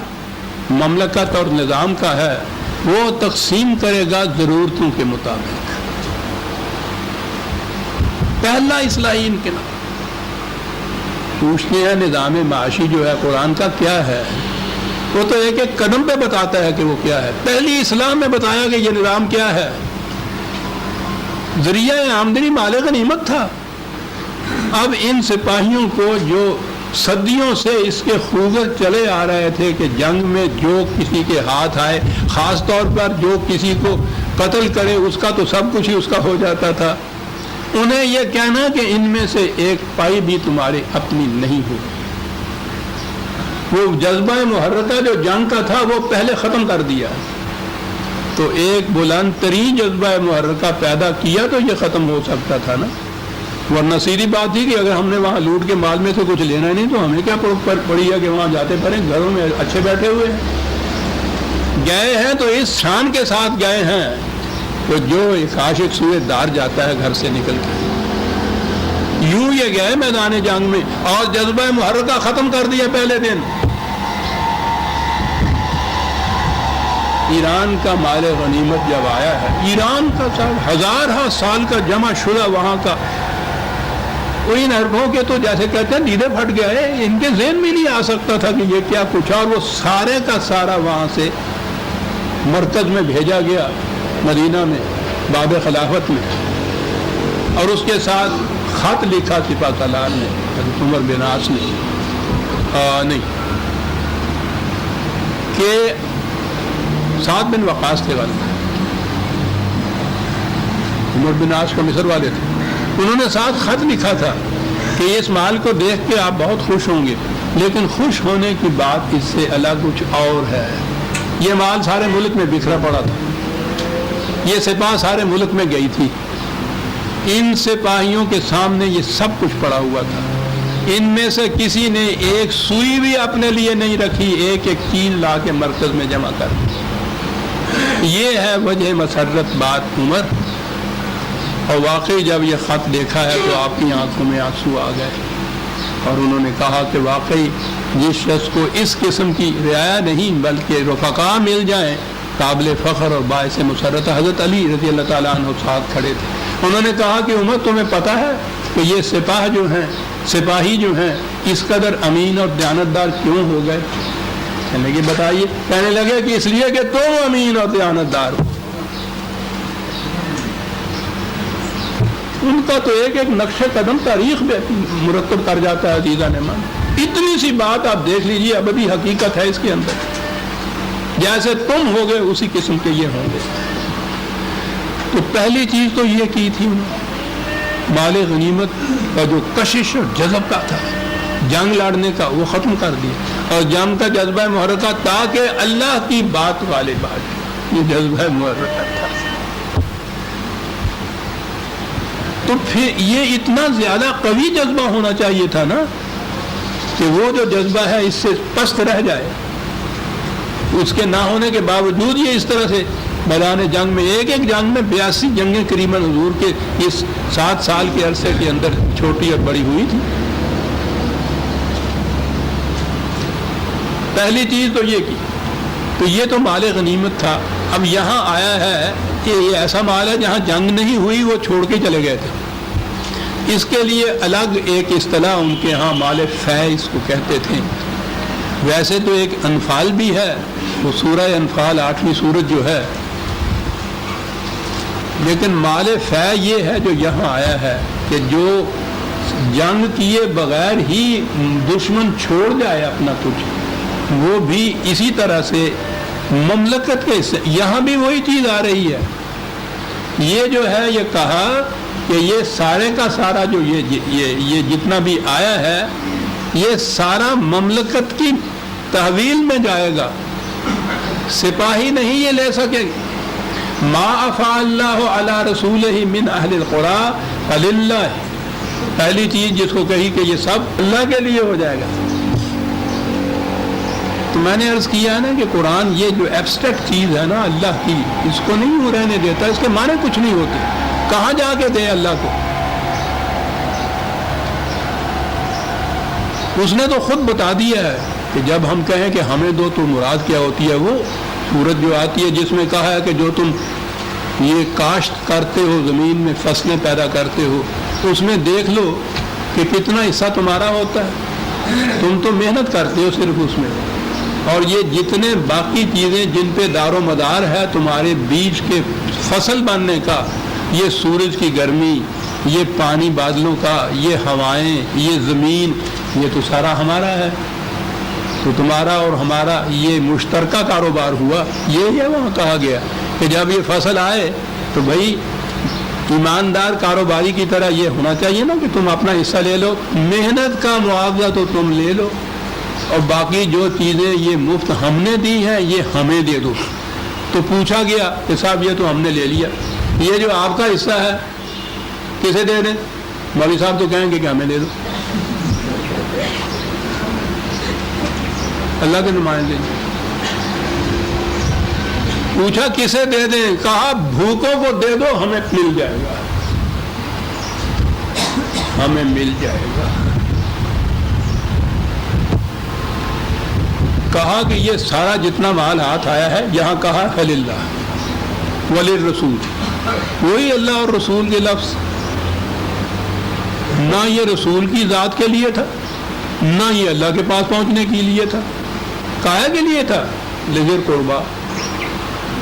مملکت اور نظام کا ہے، وہ تقسیم کرے گا ضرورتوں کے مطابق۔ پہلا اصلاحی انقلاب۔ پوچھتے ہیں نظام معاشی جو ہے قرآن کا کیا ہے، وہ تو ایک ایک قدم پہ بتاتا ہے کہ وہ کیا ہے۔ پہلی اسلام میں بتایا کہ یہ نظام کیا ہے، ذریعہ آمدنی مال غنیمت تھا۔ اب ان سپاہیوں کو جو صدیوں سے اس کے خوگر چلے آ رہے تھے کہ جنگ میں جو کسی کے ہاتھ آئے، خاص طور پر جو کسی کو قتل کرے اس کا تو سب کچھ ہی اس کا ہو جاتا تھا، انہیں یہ کہنا کہ ان میں سے ایک پائی بھی تمہارے اپنی نہیں ہو، وہ جذبہ محرکہ جو جنگ کا تھا وہ پہلے ختم کر دیا۔ تو ایک بلند ترین جذبہ محرکہ پیدا کیا تو یہ ختم ہو سکتا تھا نا، ورنہ سیدھی بات تھی کہ اگر ہم نے وہاں لوٹ کے مال میں سے کچھ لینا نہیں تو ہمیں کیا پڑی ہے کہ وہاں جاتے پڑے، گھروں میں اچھے بیٹھے ہوئے ہیں۔ گئے ہیں تو اس شان کے ساتھ گئے ہیں تو جو ایک عاشق سوئے دار جاتا ہے گھر سے نکل کے، یوں یہ گئے میدان جنگ میں اور جذبہ محرکہ ختم کر دیا پہلے دن۔ ایران کا مال غنیمت جب آیا ہے، ایران کا سال ہزارہ سال کا جمع شدہ وہاں کا، ان عربوں کے تو جیسے کہتے ہیں دیدے پھٹ گئے، ان کے ذہن میں نہیں آ سکتا تھا کہ یہ کیا کچھ، اور وہ سارے کا سارا وہاں سے مرکز میں بھیجا گیا مدینہ میں باب خلافت میں، اور اس کے ساتھ خط لکھا سپہ سالار نے، حضرت عمر بن عاص نے، نہیں کہ سعد بن وقاص کے والد عمر بن عاص کو مصر والے تھے، انہوں نے ساتھ خط لکھا تھا کہ اس مال کو دیکھ کے آپ بہت خوش ہوں گے، لیکن خوش ہونے کی بات اس سے الگ کچھ اور ہے۔ یہ مال سارے ملک میں بکھرا پڑا تھا، یہ سپاہ سارے ملک میں گئی تھی، ان سپاہیوں کے سامنے یہ سب کچھ پڑا ہوا تھا. ان میں سے کسی نے ایک سوئی بھی اپنے لیے نہیں رکھی, ایک ایک چیز لا کے مرکز میں جمع کر دی. یہ ہے وجہ مسرت بات عمر. اور واقعی جب یہ خط دیکھا ہے تو آپ کی آنکھوں میں آنسو آ گئے, اور انہوں نے کہا کہ واقعی جس شخص کو اس قسم کی رعایا نہیں بلکہ رفقا مل جائیں قابل فخر اور باعث مسرت. حضرت علی رضی اللہ تعالیٰ عنہ ساتھ کھڑے تھے. انہوں نے کہا کہ عمر تمہیں پتہ ہے کہ یہ سپاہی جو ہیں اس قدر امین اور دیانتدار کیوں ہو گئے؟ کہنے کی بتائیے. کہنے لگے کہ اس لیے کہ تم امین اور دیانتدار ہو. ان کا تو ایک ایک نقش قدم تاریخ مرتب کر جاتا ہے عزیزان مان. اتنی سی بات آپ دیکھ لیجیے, ابدی حقیقت ہے اس کے اندر. جیسے تم ہو گئے اسی قسم کے یہ ہوں گے. تو پہلی چیز تو یہ کی تھی مال غنیمت کا جو کشش اور جذب کا تھا جنگ لڑنے کا وہ ختم کر دیا, اور جنگ کا جذبہ محرکہ تاکہ اللہ کی بات غالب آ جائے, یہ جذبہ محرکہ تھا. تو پھر یہ اتنا زیادہ قوی جذبہ ہونا چاہیے تھا نا کہ وہ جو جذبہ ہے اس سے پست رہ جائے. اس کے نہ ہونے کے باوجود یہ اس طرح سے میدان جنگ میں ایک جنگ میں 82 جنگیں قریباً حضور کے اس 7 سال کے عرصے کے اندر چھوٹی اور بڑی ہوئی تھی. پہلی چیز تو یہ کی, تو یہ تو مال غنیمت تھا. اب یہاں آیا ہے کہ یہ ایسا مال ہے جہاں جنگ نہیں ہوئی وہ چھوڑ کے چلے گئے تھے. اس کے لیے الگ ایک اصطلاح ان کے ہاں مال فے اس کو کہتے تھے. ویسے تو ایک انفال بھی ہے, وہ سورہ انفال 8ویں سورت جو ہے, لیکن مال فے یہ ہے جو یہاں آیا ہے کہ جو جنگ کیے بغیر ہی دشمن چھوڑ جائے اپنا کچھ, وہ بھی اسی طرح سے مملکت کے حصے. یہاں بھی وہی چیز آ رہی ہے. یہ جو ہے یہ کہا کہ یہ سارے کا سارا جو یہ جتنا بھی آیا ہے یہ سارا مملکت کی تحویل میں جائے گا. سپاہی نہیں یہ لے سکے. ما افاء اللہ علی رسولہ من اہل القری فللہ, پہلی چیز جس کو کہی کہ یہ سب اللہ کے لیے ہو جائے گا. تو میں نے عرض کیا ہے نا کہ قرآن یہ جو ایبسٹریکٹ چیز ہے نا اللہ کی, اس کو نہیں وہ رہنے دیتا. اس کے معنی کچھ نہیں ہوتے. کہاں جا کے دے اللہ کو؟ اس نے تو خود بتا دیا ہے کہ جب ہم کہیں کہ ہمیں دو تو مراد کیا ہوتی ہے. وہ سورت جو آتی ہے جس میں کہا ہے کہ جو تم یہ کاشت کرتے ہو, زمین میں فصلیں پیدا کرتے ہو, تو اس میں دیکھ لو کہ کتنا حصہ تمہارا ہوتا ہے. تم تو محنت کرتے ہو صرف اس میں, اور یہ جتنے باقی چیزیں جن پہ دار و مدار ہے تمہارے بیج کے فصل بننے کا, یہ سورج کی گرمی, یہ پانی بادلوں کا, یہ ہوائیں, یہ زمین, یہ تو سارا ہمارا ہے. تو تمہارا اور ہمارا یہ مشترکہ کاروبار ہوا. یہ ہے وہاں کہا گیا کہ جب یہ فصل آئے تو بھائی ایماندار کاروباری کی طرح یہ ہونا چاہیے نا کہ تم اپنا حصہ لے لو, محنت کا معاوضہ تو تم لے لو, اور باقی جو چیزیں یہ مفت ہم نے دی ہیں یہ ہمیں دے دو. تو پوچھا گیا کہ صاحب یہ تو ہم نے لے لیا, یہ جو آپ کا حصہ ہے کسے دے دیں؟ مولوی صاحب تو کہیں گے کہ ہمیں دے دو. اللہ کے نمائندے پوچھا کسے دے دیں؟ کہا بھوکوں کو دے دو, ہمیں مل جائے گا, ہمیں مل جائے گا. کہا کہ یہ سارا جتنا مال ہاتھ آیا ہے, یہاں کہا فللہ وللرسول, وہی اللہ اور رسول کے لفظ. نہ یہ رسول کی ذات کے لیے تھا, نہ یہ اللہ کے پاس پہنچنے کے لیے تھا. کایا کے لیے تھا؟ لذر قربا.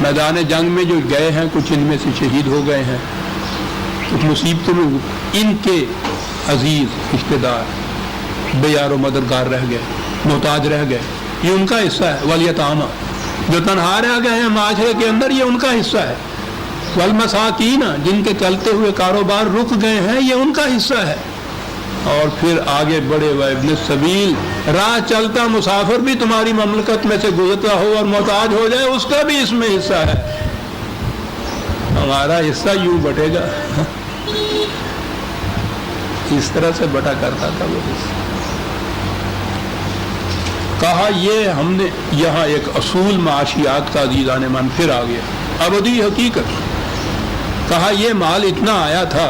میدان جنگ میں جو گئے ہیں کچھ ان میں سے شہید ہو گئے ہیں, کچھ مصیبتوں میں ان کے عزیز رشتے دار بے یار و مددگار رہ گئے, محتاج رہ گئے, یہ ان کا حصہ ہے. والیتاما, جو تنہا رہ گئے ہیں معاشرے کے اندر, یہ ان کا حصہ ہے. والمساکین, جن کے چلتے ہوئے کاروبار رک گئے ہیں, یہ ان کا حصہ ہے. اور پھر آگے بڑے و ابن السبیل, راہ چلتا مسافر بھی تمہاری مملکت میں سے گزرتا ہو اور محتاج ہو جائے, اس کا بھی اس میں حصہ ہے. ہمارا حصہ یوں بٹے گا. اس طرح سے بٹا کرتا تھا وہ حصہ. کہا یہ ہم نے یہاں ایک اصول معاشیات کا عزیزان من پھر آ گیا, ابدی حقیقت. کہا یہ مال اتنا آیا تھا,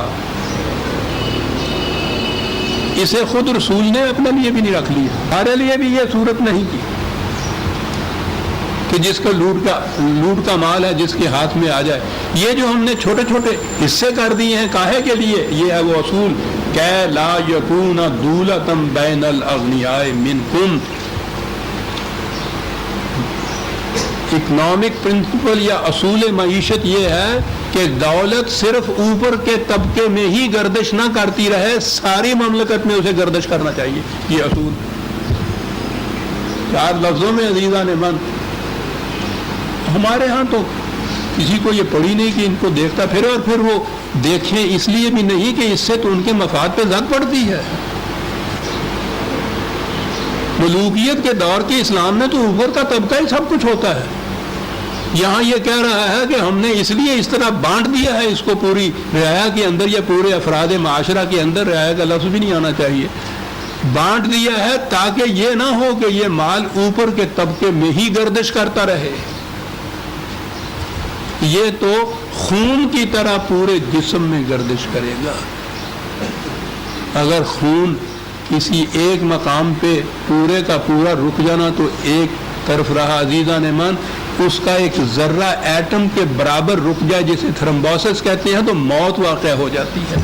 اسے خود رسول نے اپنے لیے بھی نہیں رکھ لیا, ہمارے لیے بھی یہ صورت نہیں کی کہ جس کا لوٹ کا مال ہے جس کے ہاتھ میں آ جائے. یہ جو ہم نے چھوٹے چھوٹے حصے کر دیے ہیں کاہے کے لیے؟ یہ ہے وہ اصول کہ لا یکون دولتم بین الاغنیاء منکم. اکنامک پرنسپل یا اصول معیشت یہ ہے کہ دولت صرف اوپر کے طبقے میں ہی گردش نہ کرتی رہے, ساری مملکت میں اسے گردش کرنا چاہیے. یہ اصول 4 لفظوں میں عزیزان من. ہمارے ہاں تو کسی کو یہ پڑھی نہیں کہ ان کو دیکھتا پھر, اور پھر وہ دیکھیں اس لیے بھی نہیں کہ اس سے تو ان کے مفاد پہ زد پڑتی ہے. ملوکیت کے دور کے اسلام میں تو اوپر کا طبقہ ہی سب کچھ ہوتا ہے. یہاں یہ کہہ رہا ہے کہ ہم نے اس لیے اس طرح بانٹ دیا ہے اس کو پوری رعایا کے اندر یا پورے افراد معاشرہ کے اندر, رعایا کا لفظ بھی نہیں آنا چاہیے, بانٹ دیا ہے تاکہ یہ نہ ہو کہ یہ مال اوپر کے طبقے میں ہی گردش کرتا رہے. یہ تو خون کی طرح پورے جسم میں گردش کرے گا. اگر خون کسی ایک مقام پہ پورے کا پورا رک جانا تو ایک طرف رہا عزیزان من, اس کا ایک ذرہ ایٹم کے برابر رک جائے جسے تھرمبوسس کہتے ہیں تو موت واقع ہو جاتی ہے.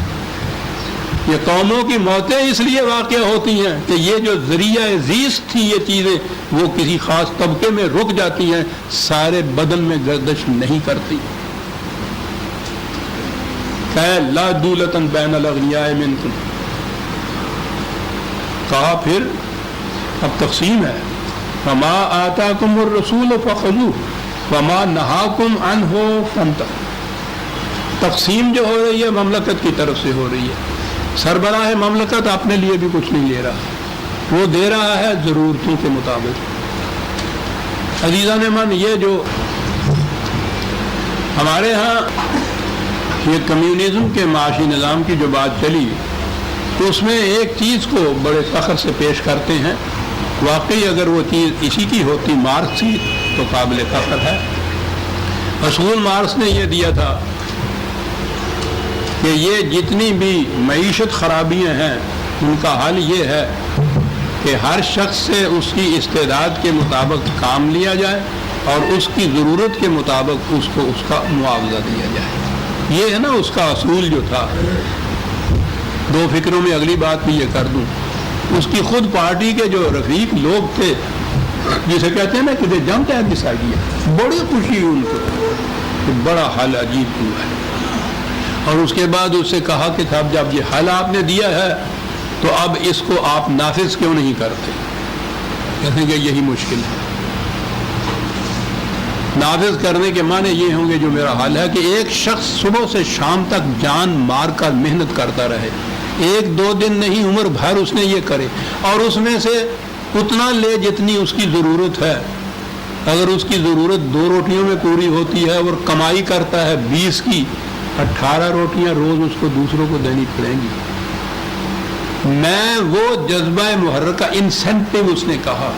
یہ قوموں کی موتیں اس لیے واقع ہوتی ہیں کہ یہ جو ذریعہ زیست تھی یہ چیزیں وہ کسی خاص طبقے میں رک جاتی ہیں, سارے بدن میں گردش نہیں کرتی. لا دولتن بین الاغنیاء منکم. کہا پھر اب تقسیم ہے, وما آتاکم الرسول فخذوہ وما نہاکم عنہ فانتہوا. تقسیم جو ہو رہی ہے مملکت کی طرف سے ہو رہی ہے. سربراہ مملکت اپنے لیے بھی کچھ نہیں لے رہا, وہ دے رہا ہے ضرورتوں کے مطابق. عزیزان من, یہ جو ہمارے ہاں یہ کمیونزم کے معاشی نظام کی جو بات چلی تو اس میں ایک چیز کو بڑے فخر سے پیش کرتے ہیں. واقعی اگر وہ چیز اسی کی ہوتی مارکس کی تو قابل فخر ہے. اصول مارکس نے یہ دیا تھا کہ یہ جتنی بھی معیشت خرابیاں ہیں ان کا حل یہ ہے کہ ہر شخص سے اس کی استعداد کے مطابق کام لیا جائے اور اس کی ضرورت کے مطابق اس کو اس کا معاوضہ دیا جائے. یہ ہے نا اس کا اصول جو تھا. 2 فکروں میں اگلی بات بھی یہ کر دوں, اس کی خود پارٹی کے جو رفیق لوگ تھے جسے کہتے ہیں نا کہ جمپ ہے دس آئیڈیا, بڑی خوشی ان کو کہ بڑا حل عجیب ہوا ہے. اور اس کے بعد اس سے کہا کہ صاحب جب یہ حل آپ نے دیا ہے تو اب اس کو آپ نافذ کیوں نہیں کرتے؟ کہتے ہیں کہ یہی مشکل ہے. نافذ کرنے کے معنی یہ ہوں گے جو میرا حل ہے کہ ایک شخص صبح سے شام تک جان مار کر محنت کرتا رہے, 1-2 دن نہیں عمر بھر اس نے یہ کرے, اور اس میں سے اتنا لے جتنی اس کی ضرورت ہے. اگر اس کی ضرورت 2 روٹیوں میں پوری ہوتی ہے اور کمائی کرتا ہے 20 کی, 18 روٹیاں روز اس کو دوسروں کو دینی پڑیں گی. میں وہ جذبہ محرکہ انسینٹیو, اس نے کہا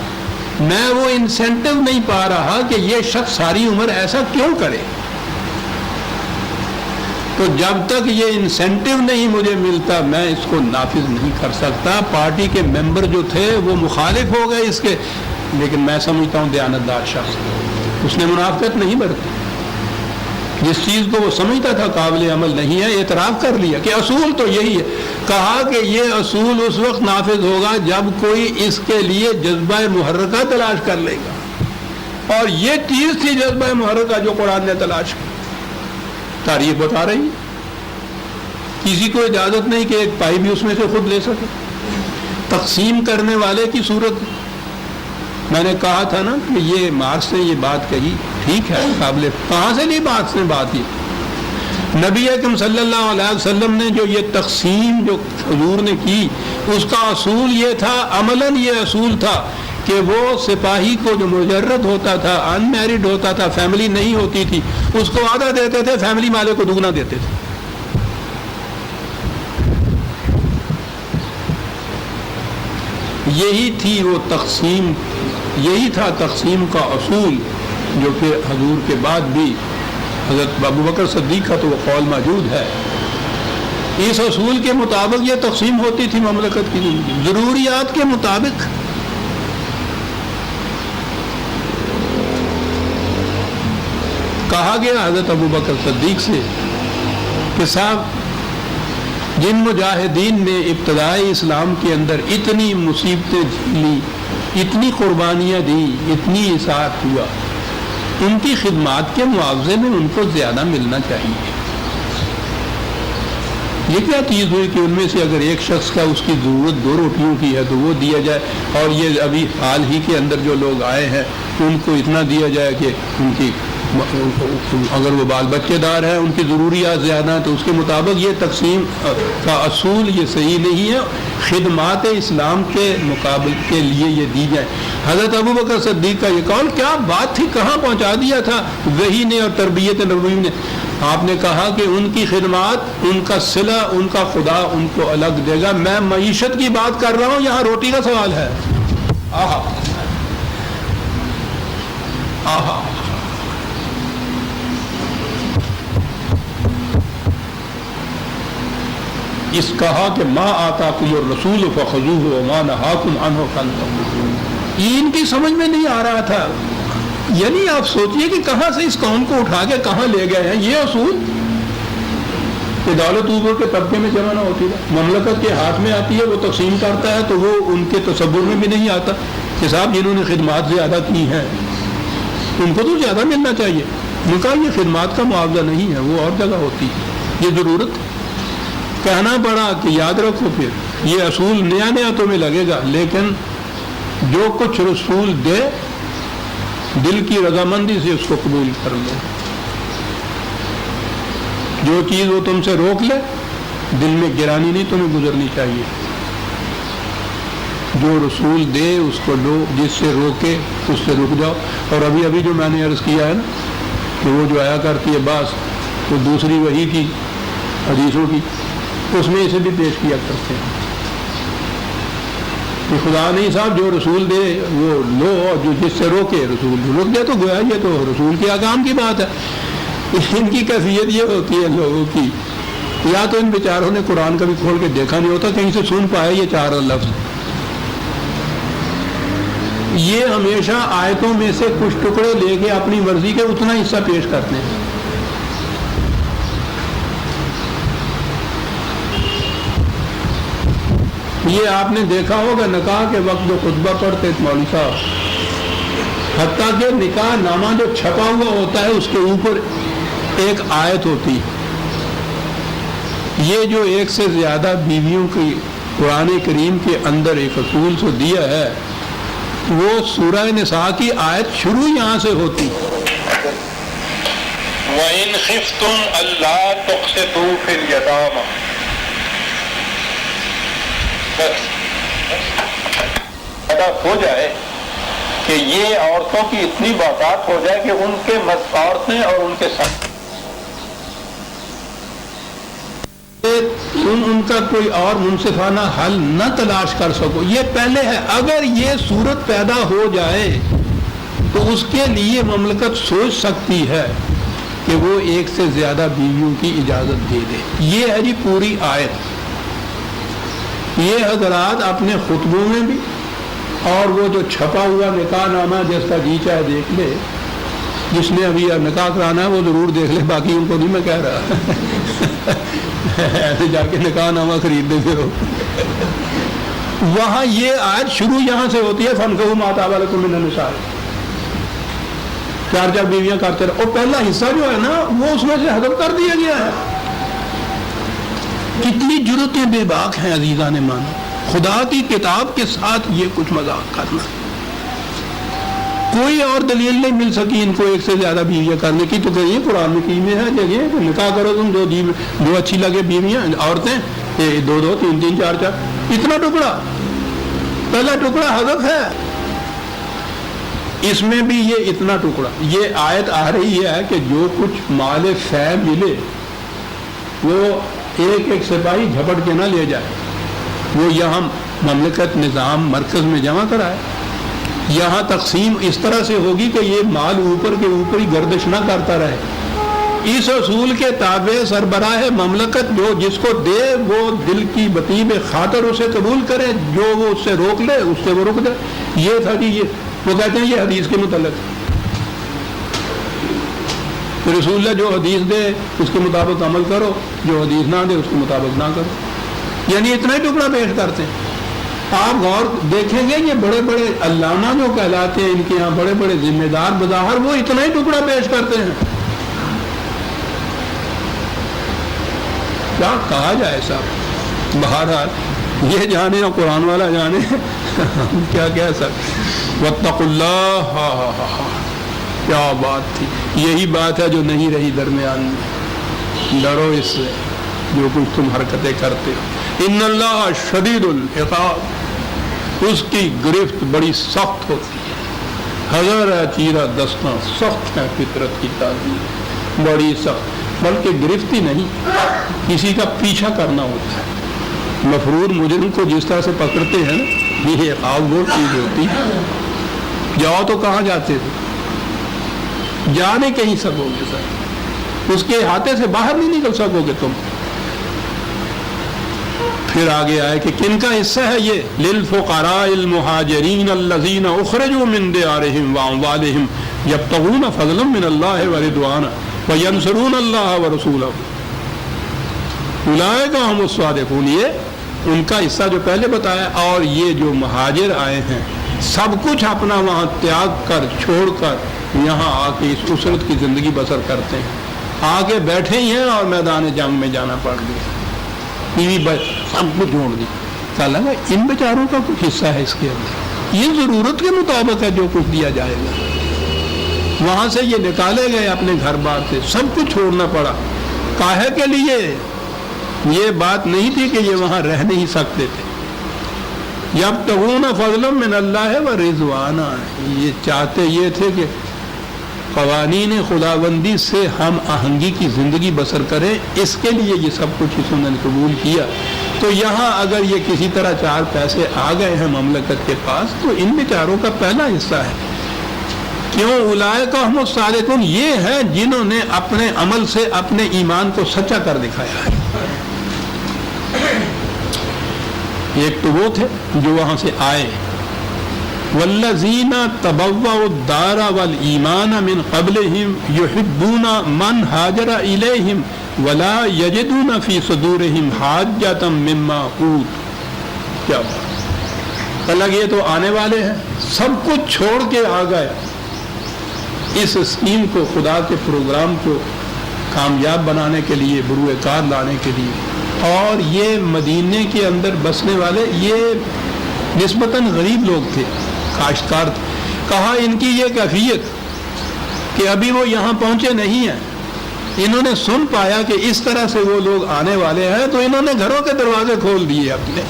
میں وہ انسینٹیو نہیں پا رہا کہ یہ شخص ساری عمر ایسا کیوں کرے. تو جب تک یہ انسینٹیو نہیں مجھے ملتا میں اس کو نافذ نہیں کر سکتا. پارٹی کے ممبر جو تھے وہ مخالف ہو گئے اس کے, لیکن میں سمجھتا ہوں دیانتدار شخص, اس نے منافقت نہیں برتی. جس چیز کو وہ سمجھتا تھا قابل عمل نہیں ہے اعتراف کر لیا کہ اصول تو یہی ہے. کہا کہ یہ اصول اس وقت نافذ ہوگا جب کوئی اس کے لیے جذبہ محرکہ تلاش کر لے گا, اور یہ چیز تھی جذبہ محرکہ جو قرآن نے تلاش کی. تاریخ بتا رہی ہے, کسی کو اجازت نہیں کہ ایک پائی بھی اس میں سے خود لے سکے. تقسیم کرنے والے کی صورت میں نے کہا تھا نا کہ یہ مارکس نے یہ بات کہی, ٹھیک ہے قابل, کہاں سے نہیں مارکس نے بات کی. نبی اکرم صلی اللہ علیہ وسلم نے جو یہ تقسیم جو حضور نے کی اس کا اصول یہ تھا, عملاً یہ اصول تھا کہ وہ سپاہی کو جو مجرد ہوتا تھا, ان میرڈ ہوتا تھا, فیملی نہیں ہوتی تھی, اس کو آدھا دیتے تھے, فیملی والے کو دگنا دیتے تھے. یہی تھی وہ تقسیم، یہی تھا تقسیم کا اصول جو کہ حضور کے بعد بھی حضرت ابو بکر صدیق کا تو وہ قول موجود ہے۔ اس اصول کے مطابق یہ تقسیم ہوتی تھی مملکت کی زندگی، ضروریات کے مطابق۔ کہا گیا حضرت ابو بکر صدیق سے کہ صاحب جن مجاہدین نے ابتدائی اسلام کے اندر اتنی مصیبتیں جھیلی، اتنی قربانیاں دی، اتنی اطاعت ہوا، ان کی خدمات کے معاوضے میں ان کو زیادہ ملنا چاہیے۔ یہ کیا چیز ہوئی کہ ان میں سے اگر ایک شخص کا اس کی ضرورت 2 روٹیوں کی ہے تو وہ دیا جائے، اور یہ ابھی حال ہی کے اندر جو لوگ آئے ہیں ان کو اتنا دیا جائے کہ ان کی اگر وہ بال بچے دار ہیں ان کی ضروریات زیادہ ہیں، تو اس کے مطابق یہ تقسیم کا اصول یہ صحیح نہیں ہے۔ خدمات اسلام کے مقابل کے لیے یہ دی جائے۔ حضرت ابو بکر صدیق کا یہ قول کیا بات تھی، کہاں پہنچا دیا تھا وحی نے اور تربیت نبوی نے۔ آپ نے کہا کہ ان کی خدمات، ان کا صلہ، ان کا خدا ان کو الگ دے گا۔ میں معیشت کی بات کر رہا ہوں، یہاں روٹی کا سوال ہے۔ آہا آہا، اس کہا کہ ما آتاکم الرسول فخذوہ وما نہاکم عنہ فانتہوا۔ یہ ان کی سمجھ میں نہیں آ رہا تھا۔ یعنی آپ سوچئے کہ کہاں سے اس قوم کو اٹھا کے کہاں لے گئے ہیں۔ یہ اصول کہ دولت اوپر کے طبقے میں جمع نہ ہوتی ہے، مملکت کے ہاتھ میں آتی ہے، وہ تقسیم کرتا ہے، تو وہ ان کے تصور میں بھی نہیں آتا کہ صاحب جنہوں نے خدمات زیادہ کی ہیں ان کو تو زیادہ ملنا چاہیے۔ ان کا یہ خدمات کا معاوضہ نہیں ہے، وہ اور جگہ ہوتی ہے، یہ ضرورت کہنا پڑا کہ یاد رکھو پھر یہ اصول نیا نیا تمہیں لگے گا، لیکن جو کچھ رسول دے دل کی رضامندی سے اس کو قبول کر لو۔ جو چیز وہ تم سے روک لے دل میں گرانی نہیں تمہیں گزرنی چاہیے۔ جو رسول دے اس کو لو، جس سے روکے اس سے رک جاؤ۔ اور ابھی ابھی جو میں نے عرض کیا ہے نا کہ وہ جو آیا کرتی ہے بعض وہ دوسری وحی کی حدیثوں کی، اس میں اسے بھی پیش کیا کرتے ہیں کہ خدا نہیں صاحب جو رسول دے وہ لو، اور جو جس سے روکے رسول رک جائے، تو گویا یہ تو رسول کے احکام کی بات ہے۔ ان کی کیفیت یہ ہوتی ہے لوگوں کی، یا تو ان بیچاروں نے قرآن کبھی کھول کے دیکھا نہیں ہوتا، کہیں سے سن پائے یہ 4 لفظ۔ یہ ہمیشہ آیتوں میں سے کچھ ٹکڑے لے کے اپنی مرضی کے اتنا حصہ پیش کرتے ہیں۔ یہ آپ نے دیکھا ہوگا نکاح کے وقت جو خطبہ پڑھتے مولوی صاحب، حتیٰ کہ نکاح نامہ جو چھپا ہوا ہوتا ہے اس کے اوپر ایک آیت ہوتی ہے۔ یہ جو 1 سے زیادہ بیویوں کی قرآن کریم کے اندر ایک اصول سے دیا ہے، وہ سورہ نساء کی آیت شروع یہاں سے ہوتی ہے۔ وَإِنْ خِفْتُمْ أَلَّا تُقْسِطُوا فِي الْيَتَامَى، پتہ ہو جائے کہ یہ عورتوں کی اتنی باقات ہو جائے کہ ان کے عورتیں اور ان کے ساتھ ان کا کوئی اور منصفانہ حل نہ تلاش کر سکو، یہ پہلے ہے۔ اگر یہ صورت پیدا ہو جائے تو اس کے لیے مملکت سوچ سکتی ہے کہ وہ 1 سے زیادہ بیویوں کی اجازت دے دے۔ یہ ہے جی پوری آیت۔ یہ حضرات اپنے خطبوں میں بھی اور وہ جو چھپا ہوا نکاح نامہ جس کا جی چاہے دیکھ لے، جس نے ابھی نکاح کرانا ہے وہ ضرور دیکھ لے، باقی ان کو نہیں میں کہہ رہا ایسے جا کے نکاح نامہ خرید دے پھر وہاں یہ آیت شروع یہاں سے ہوتی ہے، فَانكِحُوا مَا طَابَ لَكُم مِّنَ النِّسَاءِ، 4 بیویاں کرتے رہے۔ اور پہلا حصہ جو ہے نا وہ اس میں سے حذف کر دیا گیا ہے۔ کتنی جرتیں بے باک ہیں عزیزان مان، خدا کی کتاب کے ساتھ یہ کچھ مذاق کرنا۔ کوئی اور دلیل نہیں مل سکی ان کو 1 سے زیادہ بیویاں کرنے کی، تو کہیے قرآن میں کی میں ہے جگہ کہ نکاح کرو تم جو اچھی لگے بیویاں عورتیں 2 3 4 اتنا ٹکڑا، پہلا ٹکڑا حذف ہے، اس میں بھی یہ اتنا ٹکڑا۔ یہ آیت آ رہی ہے کہ جو کچھ مال فے ملے وہ ایک سپاہی جھپٹ کے نہ لے جائے، وہ یہاں مملکت نظام مرکز میں جمع کرائے. یہاں تقسیم اس طرح سے ہوگی کہ یہ مال اوپر کے اوپر ہی گردش نہ کرتا رہے. اس اصول کے تابع سربراہ مملکت جو جس کو دے وہ دل کی بطیب خاطر اسے قبول کرے, جو وہ اس سے روک لے اس سے وہ رک دے. یہ تھا کہ یہ وہ کہتے ہیں یہ حدیث کے متعلق. رسول اللہ جو حدیث دے اس کے مطابق عمل کرو, جو حدیث نہ دے اس کے مطابق نہ کرو. یعنی اتنا ہی ٹکڑا پیش کرتے ہیں. آپ غور دیکھیں گے یہ بڑے بڑے علامہ جو کہلاتے ہیں ان کے یہاں بڑے بڑے ذمہ دار بظاہر وہ اتنا ہی ٹکڑا پیش کرتے ہیں. کیا کہا جائے صاحب, بہرحال یہ جانے اور قرآن والا جانے ہم کیا کہہ سکتے. واتقوا اللہ, کیا بات تھی. یہی بات ہے جو نہیں رہی درمیان میں. ڈرو اس سے جو کچھ تم حرکتیں کرتے ہو. ان اللہ شدید العقاب, اس کی گرفت بڑی سخت ہوتی ہے. ہزار ہے چیرہ دستاں, سخت ہے فطرت کی تعبیر, بڑی سخت. بلکہ گرفت ہی نہیں, کسی کا پیچھا کرنا ہوتا ہے. مفرور مجرم کو جس طرح سے پکڑتے ہیں نا, یہ عقاب وہ چیز ہوتی ہے. جاؤ تو کہاں جاتے تھے, جا نہیں کہیں سکو گے سر, اس کے ہاتھے سے باہر نہیں نکل سکو گے تم. پھر آگے آئے کہ کن کا حصہ ہے یہ. للفقراء المہاجرین الذین اخرجوا من دیارہم واموالہم یبتغون فضلا من اللہ ورضوانا وینصرون اللہ ورسولہ اولئک هم الصادقون. یہ ان کا حصہ جو پہلے بتایا. اور یہ جو مہاجر آئے ہیں سب کچھ اپنا وہاں تیاگ کر چھوڑ کر یہاں آ کے اس اسرت کی زندگی بسر کرتے ہیں. آ کے بیٹھے ہی ہیں اور میدان جنگ میں جانا پڑ گیا, سب کچھ چھوڑ دی. لگا ان بیچاروں کا کچھ حصہ ہے اس کے اندر. یہ ضرورت کے مطابق ہے جو کچھ دیا جائے گا. وہاں سے یہ نکالے گئے اپنے گھر بار سے, سب کچھ چھوڑنا پڑا. کاہے کے لیے؟ یہ بات نہیں تھی کہ یہ وہاں رہ نہیں سکتے تھے. یبتغون فضلا من اللہ ورضوانا, یہ چاہتے یہ تھے کہ قوانین خداوندی سے ہم آہنگی کی زندگی بسر کریں. اس کے لیے یہ سب کچھ اس نے قبول کیا. تو یہاں اگر یہ کسی طرح 4 پیسے آ گئے ہیں مملکت کے پاس تو ان بیچاروں کا پہلا حصہ ہے. کیوں؟ اولئک هم الصادقون, یہ ہیں جنہوں نے اپنے عمل سے اپنے ایمان کو سچا کر دکھایا ہے. ایک تو وہ تھے جو وہاں سے آئے. والذین تبوؤا الدار والایمان من قبلہم یحبون من ہاجر الیہم ولا یجدون فی صدورہم حاجۃ مما اوتوا. کیا بات. الگ یہ تو آنے والے ہیں, سب کچھ چھوڑ کے آ گئے اس اسکیم کو, خدا کے پروگرام کو کامیاب بنانے کے لیے, بروئے کار لانے کے لیے. اور یہ مدینے کے اندر بسنے والے یہ نسبتاً غریب لوگ تھے, کاشتکار تھے. کہا ان کی یہ کیفیت کہ ابھی وہ یہاں پہنچے نہیں ہیں, انہوں نے سن پایا کہ اس طرح سے وہ لوگ آنے والے ہیں تو انہوں نے گھروں کے دروازے کھول دیے اپنے.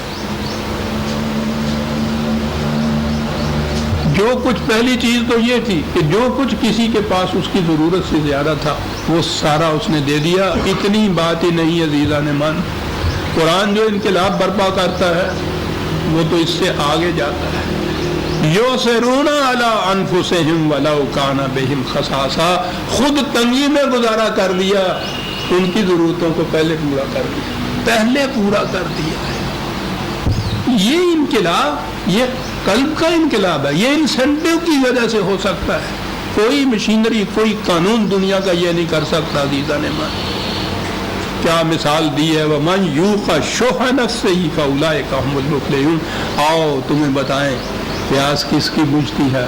جو کچھ پہلی چیز تو یہ تھی کہ جو کچھ کسی کے پاس اس کی ضرورت سے زیادہ تھا وہ سارا اس نے دے دیا. اتنی بات ہی نہیں عزیزان من, قرآن جو انقلاب برپا کرتا ہے وہ تو اس سے آگے جاتا ہے. یؤثرون علی انفسہم ولو کان بہم خصاصہ, خود تنگی میں گزارا کر لیا, ان کی ضرورتوں کو پہلے پورا کر دیا ہے. یہ انقلاب یہ قلب کا انقلاب ہے. یہ انسینٹیو کی وجہ سے ہو سکتا ہے. کوئی مشینری کوئی قانون دنیا کا یہ نہیں کر سکتا. عزیزان من, کیا مثال دی ہے. وَمَنْ يُوقَ شُحَّ نَفْسِهِ فَأُولَٰئِكَ هُمُ الْمُفْلِحُونَ. آؤ تمہیں بتائیں پیاس کس کی بجھتی ہے.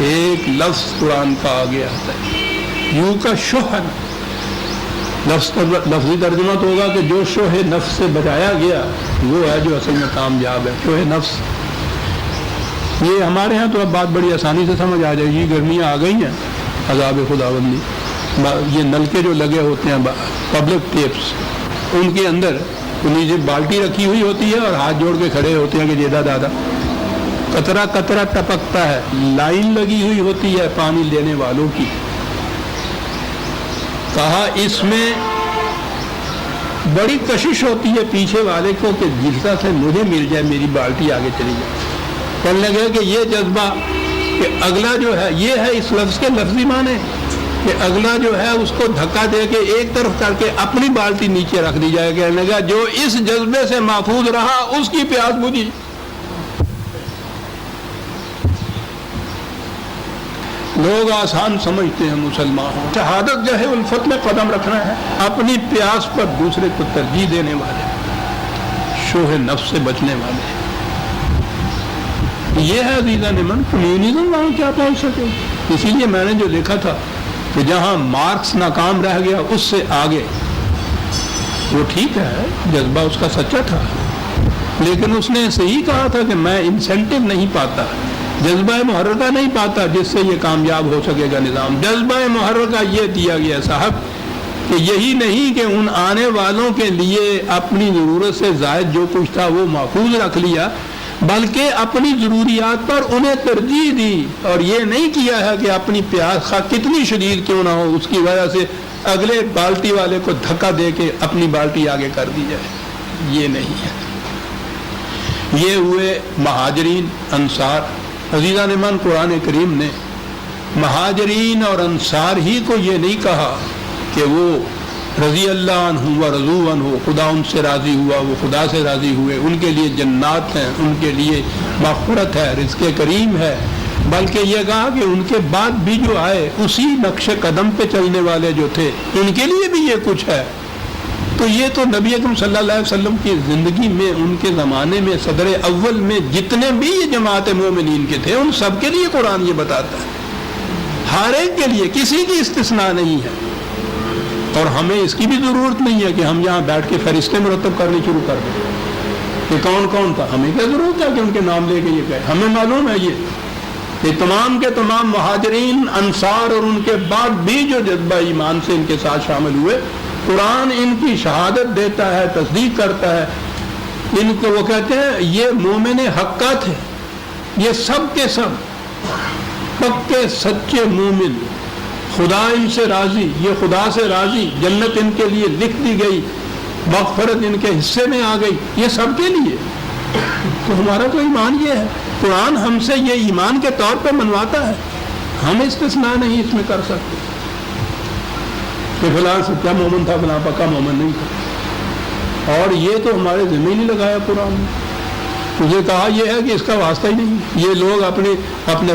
ایک لفظ قرآن کا آگے آتا ہے, یوں کا شوہ. لفظی ترجمہ تو ہوگا کہ جو شوہ نفس سے بچایا گیا وہ ہے جو اصل میں کامیاب ہے. شوہ نفس یہ ہمارے ہاں تو اب بات بڑی آسانی سے سمجھ آ جائے گی. گرمیاں آ گئی ہیں, عذاب خداوندی, یہ نلکے جو لگے ہوتے ہیں پبلک ٹیپس, ان کے اندر نیچے بالٹی رکھی ہوئی ہوتی ہے اور ہاتھ جوڑ کے کھڑے ہوتے ہیں کہ جیدہ دادا, قطرہ قطرہ ٹپکتا ہے. لائن لگی ہوئی ہوتی ہے پانی لینے والوں کی. کہا اس میں بڑی کشش ہوتی ہے پیچھے والے کو کہ جلسہ سے مجھے مل جائے، میری بالٹی آگے چلی جائے. کہنے لگے کہ یہ جذبہ کہ اگلا جو ہے، یہ ہے اس لفظ کے لفظی معنی کہ اگلا جو ہے اس کو دھکا دے کے ایک طرف کر کے اپنی بالٹی نیچے رکھ دی جائے. کہنے لگا جو اس جذبے سے محفوظ رہا اس کی پیاس بجھی. لوگ آسان سمجھتے ہیں مسلمان. شہادت جو ہے الفت میں قدم رکھنا ہے، اپنی پیاس پر دوسرے کو ترجیح دینے والے، شوہ نفس سے بچنے والے. یہ ہے عزیزان من کمیونزم وہاں کیا پہنچ سکے. اسی لیے میں نے جو دیکھا تھا کہ جہاں مارکس ناکام رہ گیا اس سے آگے، وہ ٹھیک ہے جذبہ اس کا سچا تھا، لیکن اس نے صحیح کہا تھا کہ میں انسینٹو نہیں پاتا، جذبہ محرکہ نہیں پاتا جس سے یہ کامیاب ہو سکے گا نظام. جذبہ محرکہ یہ دیا گیا صاحب کہ یہی نہیں کہ ان آنے والوں کے لیے اپنی ضرورت سے زائد جو کچھ تھا وہ محفوظ رکھ لیا، بلکہ اپنی ضروریات پر انہیں ترجیح دی. اور یہ نہیں کیا ہے کہ اپنی پیاس کتنی شدید کیوں نہ ہو اس کی وجہ سے اگلے بالٹی والے کو دھکا دے کے اپنی بالٹی آگے کر دی جائے. یہ نہیں ہے. یہ ہوئے مہاجرین انصار. عزیزان من قرآن کریم نے مہاجرین اور انصار ہی کو یہ نہیں کہا کہ وہ رضی اللہ عنہ و رضوا عنہ، خدا ان سے راضی ہوا، وہ خدا سے راضی ہوئے، ان کے لیے جنات ہیں، ان کے لیے مغفرت ہے، رزق کریم ہے، بلکہ یہ کہا کہ ان کے بعد بھی جو آئے اسی نقش قدم پہ چلنے والے جو تھے ان کے لیے بھی یہ کچھ ہے. تو یہ تو نبی اکرم صلی اللہ علیہ وسلم کی زندگی میں، ان کے زمانے میں، صدر اول میں جتنے بھی یہ جماعت مومنین کے تھے ان سب کے لیے قرآن یہ بتاتا ہے، ہر ایک کے لیے، کسی کی استثناء نہیں ہے. اور ہمیں اس کی بھی ضرورت نہیں ہے کہ ہم یہاں بیٹھ کے فہرستیں مرتب کرنی شروع کر دیں کہ کون کون تھا. ہمیں کیا ضرورت ہے کہ ان کے نام لے کے یہ کہے. ہمیں معلوم ہے یہ کہ تمام کے تمام مہاجرین انصار اور ان کے بعد بھی جو جذبہ ایمان سے ان کے ساتھ شامل ہوئے، قرآن ان کی شہادت دیتا ہے، تصدیق کرتا ہے. ان کو وہ کہتے ہیں یہ مومن حقہ تھے، یہ سب کے سب پکے سچے مومن، خدا ان سے راضی، یہ خدا سے راضی، جنت ان کے لیے لکھ دی گئی، مغفرت ان کے حصے میں آ گئی، یہ سب کے لیے. تو ہمارا تو ایمان یہ ہے، قرآن ہم سے یہ ایمان کے طور پہ منواتا ہے، ہم استثناء نہیں اس میں کر سکتے کہ فلاں سچا مومن تھا، فلاں پکا مومن نہیں تھا. اور یہ تو ہمارے ذمہ نہیں لگایا قرآن نے. مجھے کہا یہ ہے کہ اس کا واسطہ ہی نہیں. یہ لوگ اپنے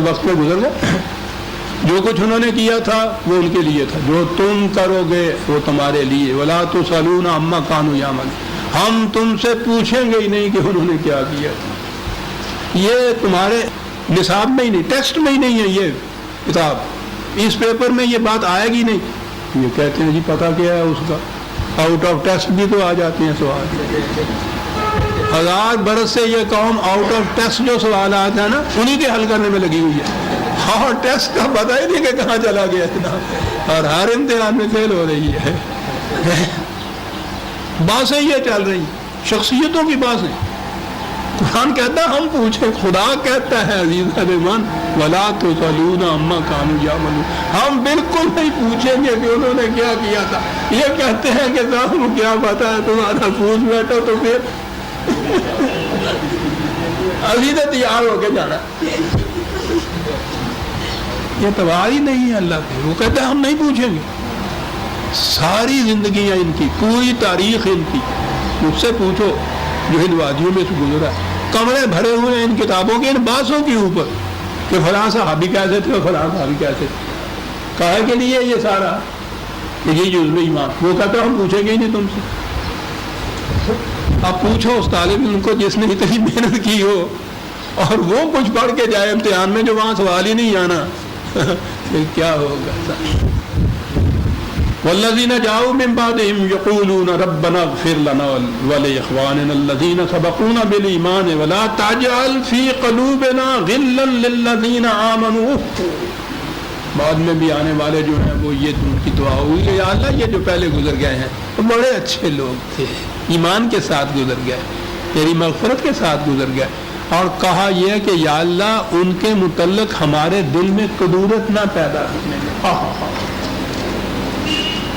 وقت میں گزر گئے، جو کچھ انہوں نے کیا تھا وہ ان کے لیے تھا، جو تم کرو گے وہ تمہارے لیے. وَلَا تُسْأَلُونَ عَمَّا كَانُوا يَعْمَلُونَ. ہم تم سے پوچھیں گے ہی نہیں کہ انہوں نے کیا کیا تھا. یہ تمہارے نصاب میں ہی نہیں، ٹیکسٹ میں ہی نہیں ہے یہ کتاب، اس پیپر میں یہ بات آئے گی نہیں. یہ کہتے ہیں جی پتہ کیا ہے اس کا، آؤٹ آف ٹیسٹ بھی تو آ جاتے ہیں سوال. 1000 برس سے یہ قوم آؤٹ آف ٹیسٹ جو سوالات ہیں نا انہی کے حل کرنے میں لگی ہوئی ہے. اور ٹیسٹ کا پتہ ہی نہیں کہ کہاں چلا گیا اتنا، اور ہر امتحان میں فیل ہو رہی ہے. باتیں یہ چل رہی شخصیتوں کی باتیں. قرآن کہتا ہے ہم پوچھیں، خدا کہتا ہے عزیز رحمان وَلَا تُسْأَلُونَ عَمَّا كَانُوا يَعْمَلُونَ. ہم بالکل نہیں پوچھیں گے کہ انہوں نے کیا کیا تھا. یہ کہتے ہیں کہ صاحب کیا پتا ہے تمہارا پوچھ بیٹھو تو پھر ابھی تو تیار ہو کے جانا. یہ توار ہی نہیں ہے اللہ کی. وہ کہتا ہے ہم نہیں پوچھیں گے. ساری زندگیاں ان کی، پوری تاریخ ان کی مجھ سے پوچھو جو ان وادیوں میں سے گزرا. کمرے بھرے ہوئے ہیں ان کتابوں کے، ان باسوں کے اوپر کہ فلاں صحابی کیسے تھے اور فلاں صحابی کیسے تھے. کہا کے لیے یہ سارا یہ جزو ایمان. وہ کہتا ہے ہم پوچھیں گے ہی نہیں تم سے. اب پوچھو اس طالب علم کو جس نے اتنی محنت کی ہو اور وہ کچھ پڑھ کے جائے امتحان میں جو وہاں سوال ہی نہیں آنا پھر کیا ہوگا. والذین جاؤوا من بعدهم یقولون ربنا اغفر لنا ولإخواننا الذین سبقونا بالایمان ولا تجعل فی قلوبنا غلا للذین آمنوا. بعد میں بھی آنے والے جو ہیں وہ یہ ان کی دعا ہوئی کہ یا اللہ یہ جو پہلے گزر گئے ہیں وہ بڑے اچھے لوگ تھے، ایمان کے ساتھ گزر گئے، تیری مغفرت کے ساتھ گزر گئے. اور کہا یہ کہ یا اللہ ان کے متعلق ہمارے دل میں کدورت نہ پیدا کرنے.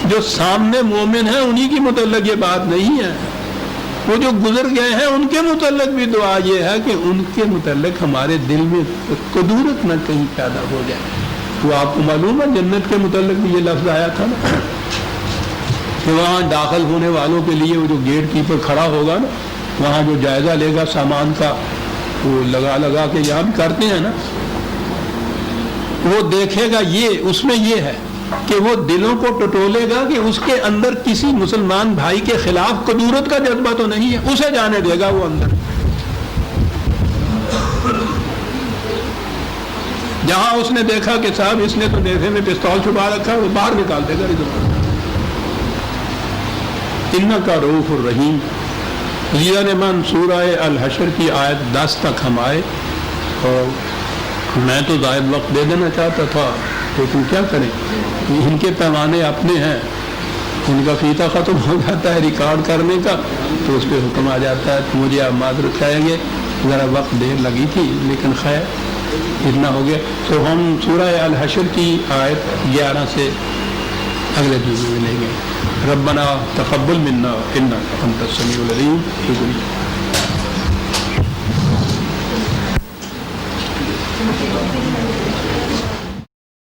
جو سامنے مومن ہیں انہی کی متعلق یہ بات نہیں ہے، وہ جو گزر گئے ہیں ان کے متعلق بھی دعا یہ ہے کہ ان کے متعلق ہمارے دل میں قدورت نہ کہیں پیدا ہو جائے۔ وہ آپ کو معلوم ہے جنت کے متعلق بھی یہ لفظ آیا تھا نا کہ وہاں داخل ہونے والوں کے لیے وہ جو گیٹ کیپر کھڑا ہوگا نا، وہاں جو جائزہ لے گا سامان کا، وہ لگا کے یہاں بھی کرتے ہیں نا، وہ دیکھے گا یہ اس میں یہ ہے کہ وہ دلوں کو ٹٹولے گا کہ اس کے اندر کسی مسلمان بھائی کے خلاف قدورت کا جذبہ تو نہیں ہے، اسے جانے دے گا وہ اندر۔ جہاں اس نے دیکھا کہ صاحب اس نے تو نیزے میں پستول چھپا رکھا ہے، وہ باہر نکال دے گا رضوان۔ انکا رؤوف الرحیم۔ لیان من سورہ الحشر کی آیت 10 تک ہم آئے، اور میں تو زائد وقت دے دینا چاہتا تھا لیکن کیا کریں، ان کے پیمانے اپنے ہیں، ان کا فیتہ ختم ہو جاتا ہے ریکارڈ کرنے کا تو اس پہ حکم آ جاتا ہے، تو مجھے آپ معذرت چاہیں گے، ذرا وقت دیر لگی تھی لیکن خیر اتنا ہو گیا۔ تو ہم سورہ الحشر کی آیت 11 سے اگلے جمعے میں لیں گے۔ ربنا تقبل منا انک انت السمیع العلیم۔ شکریہ۔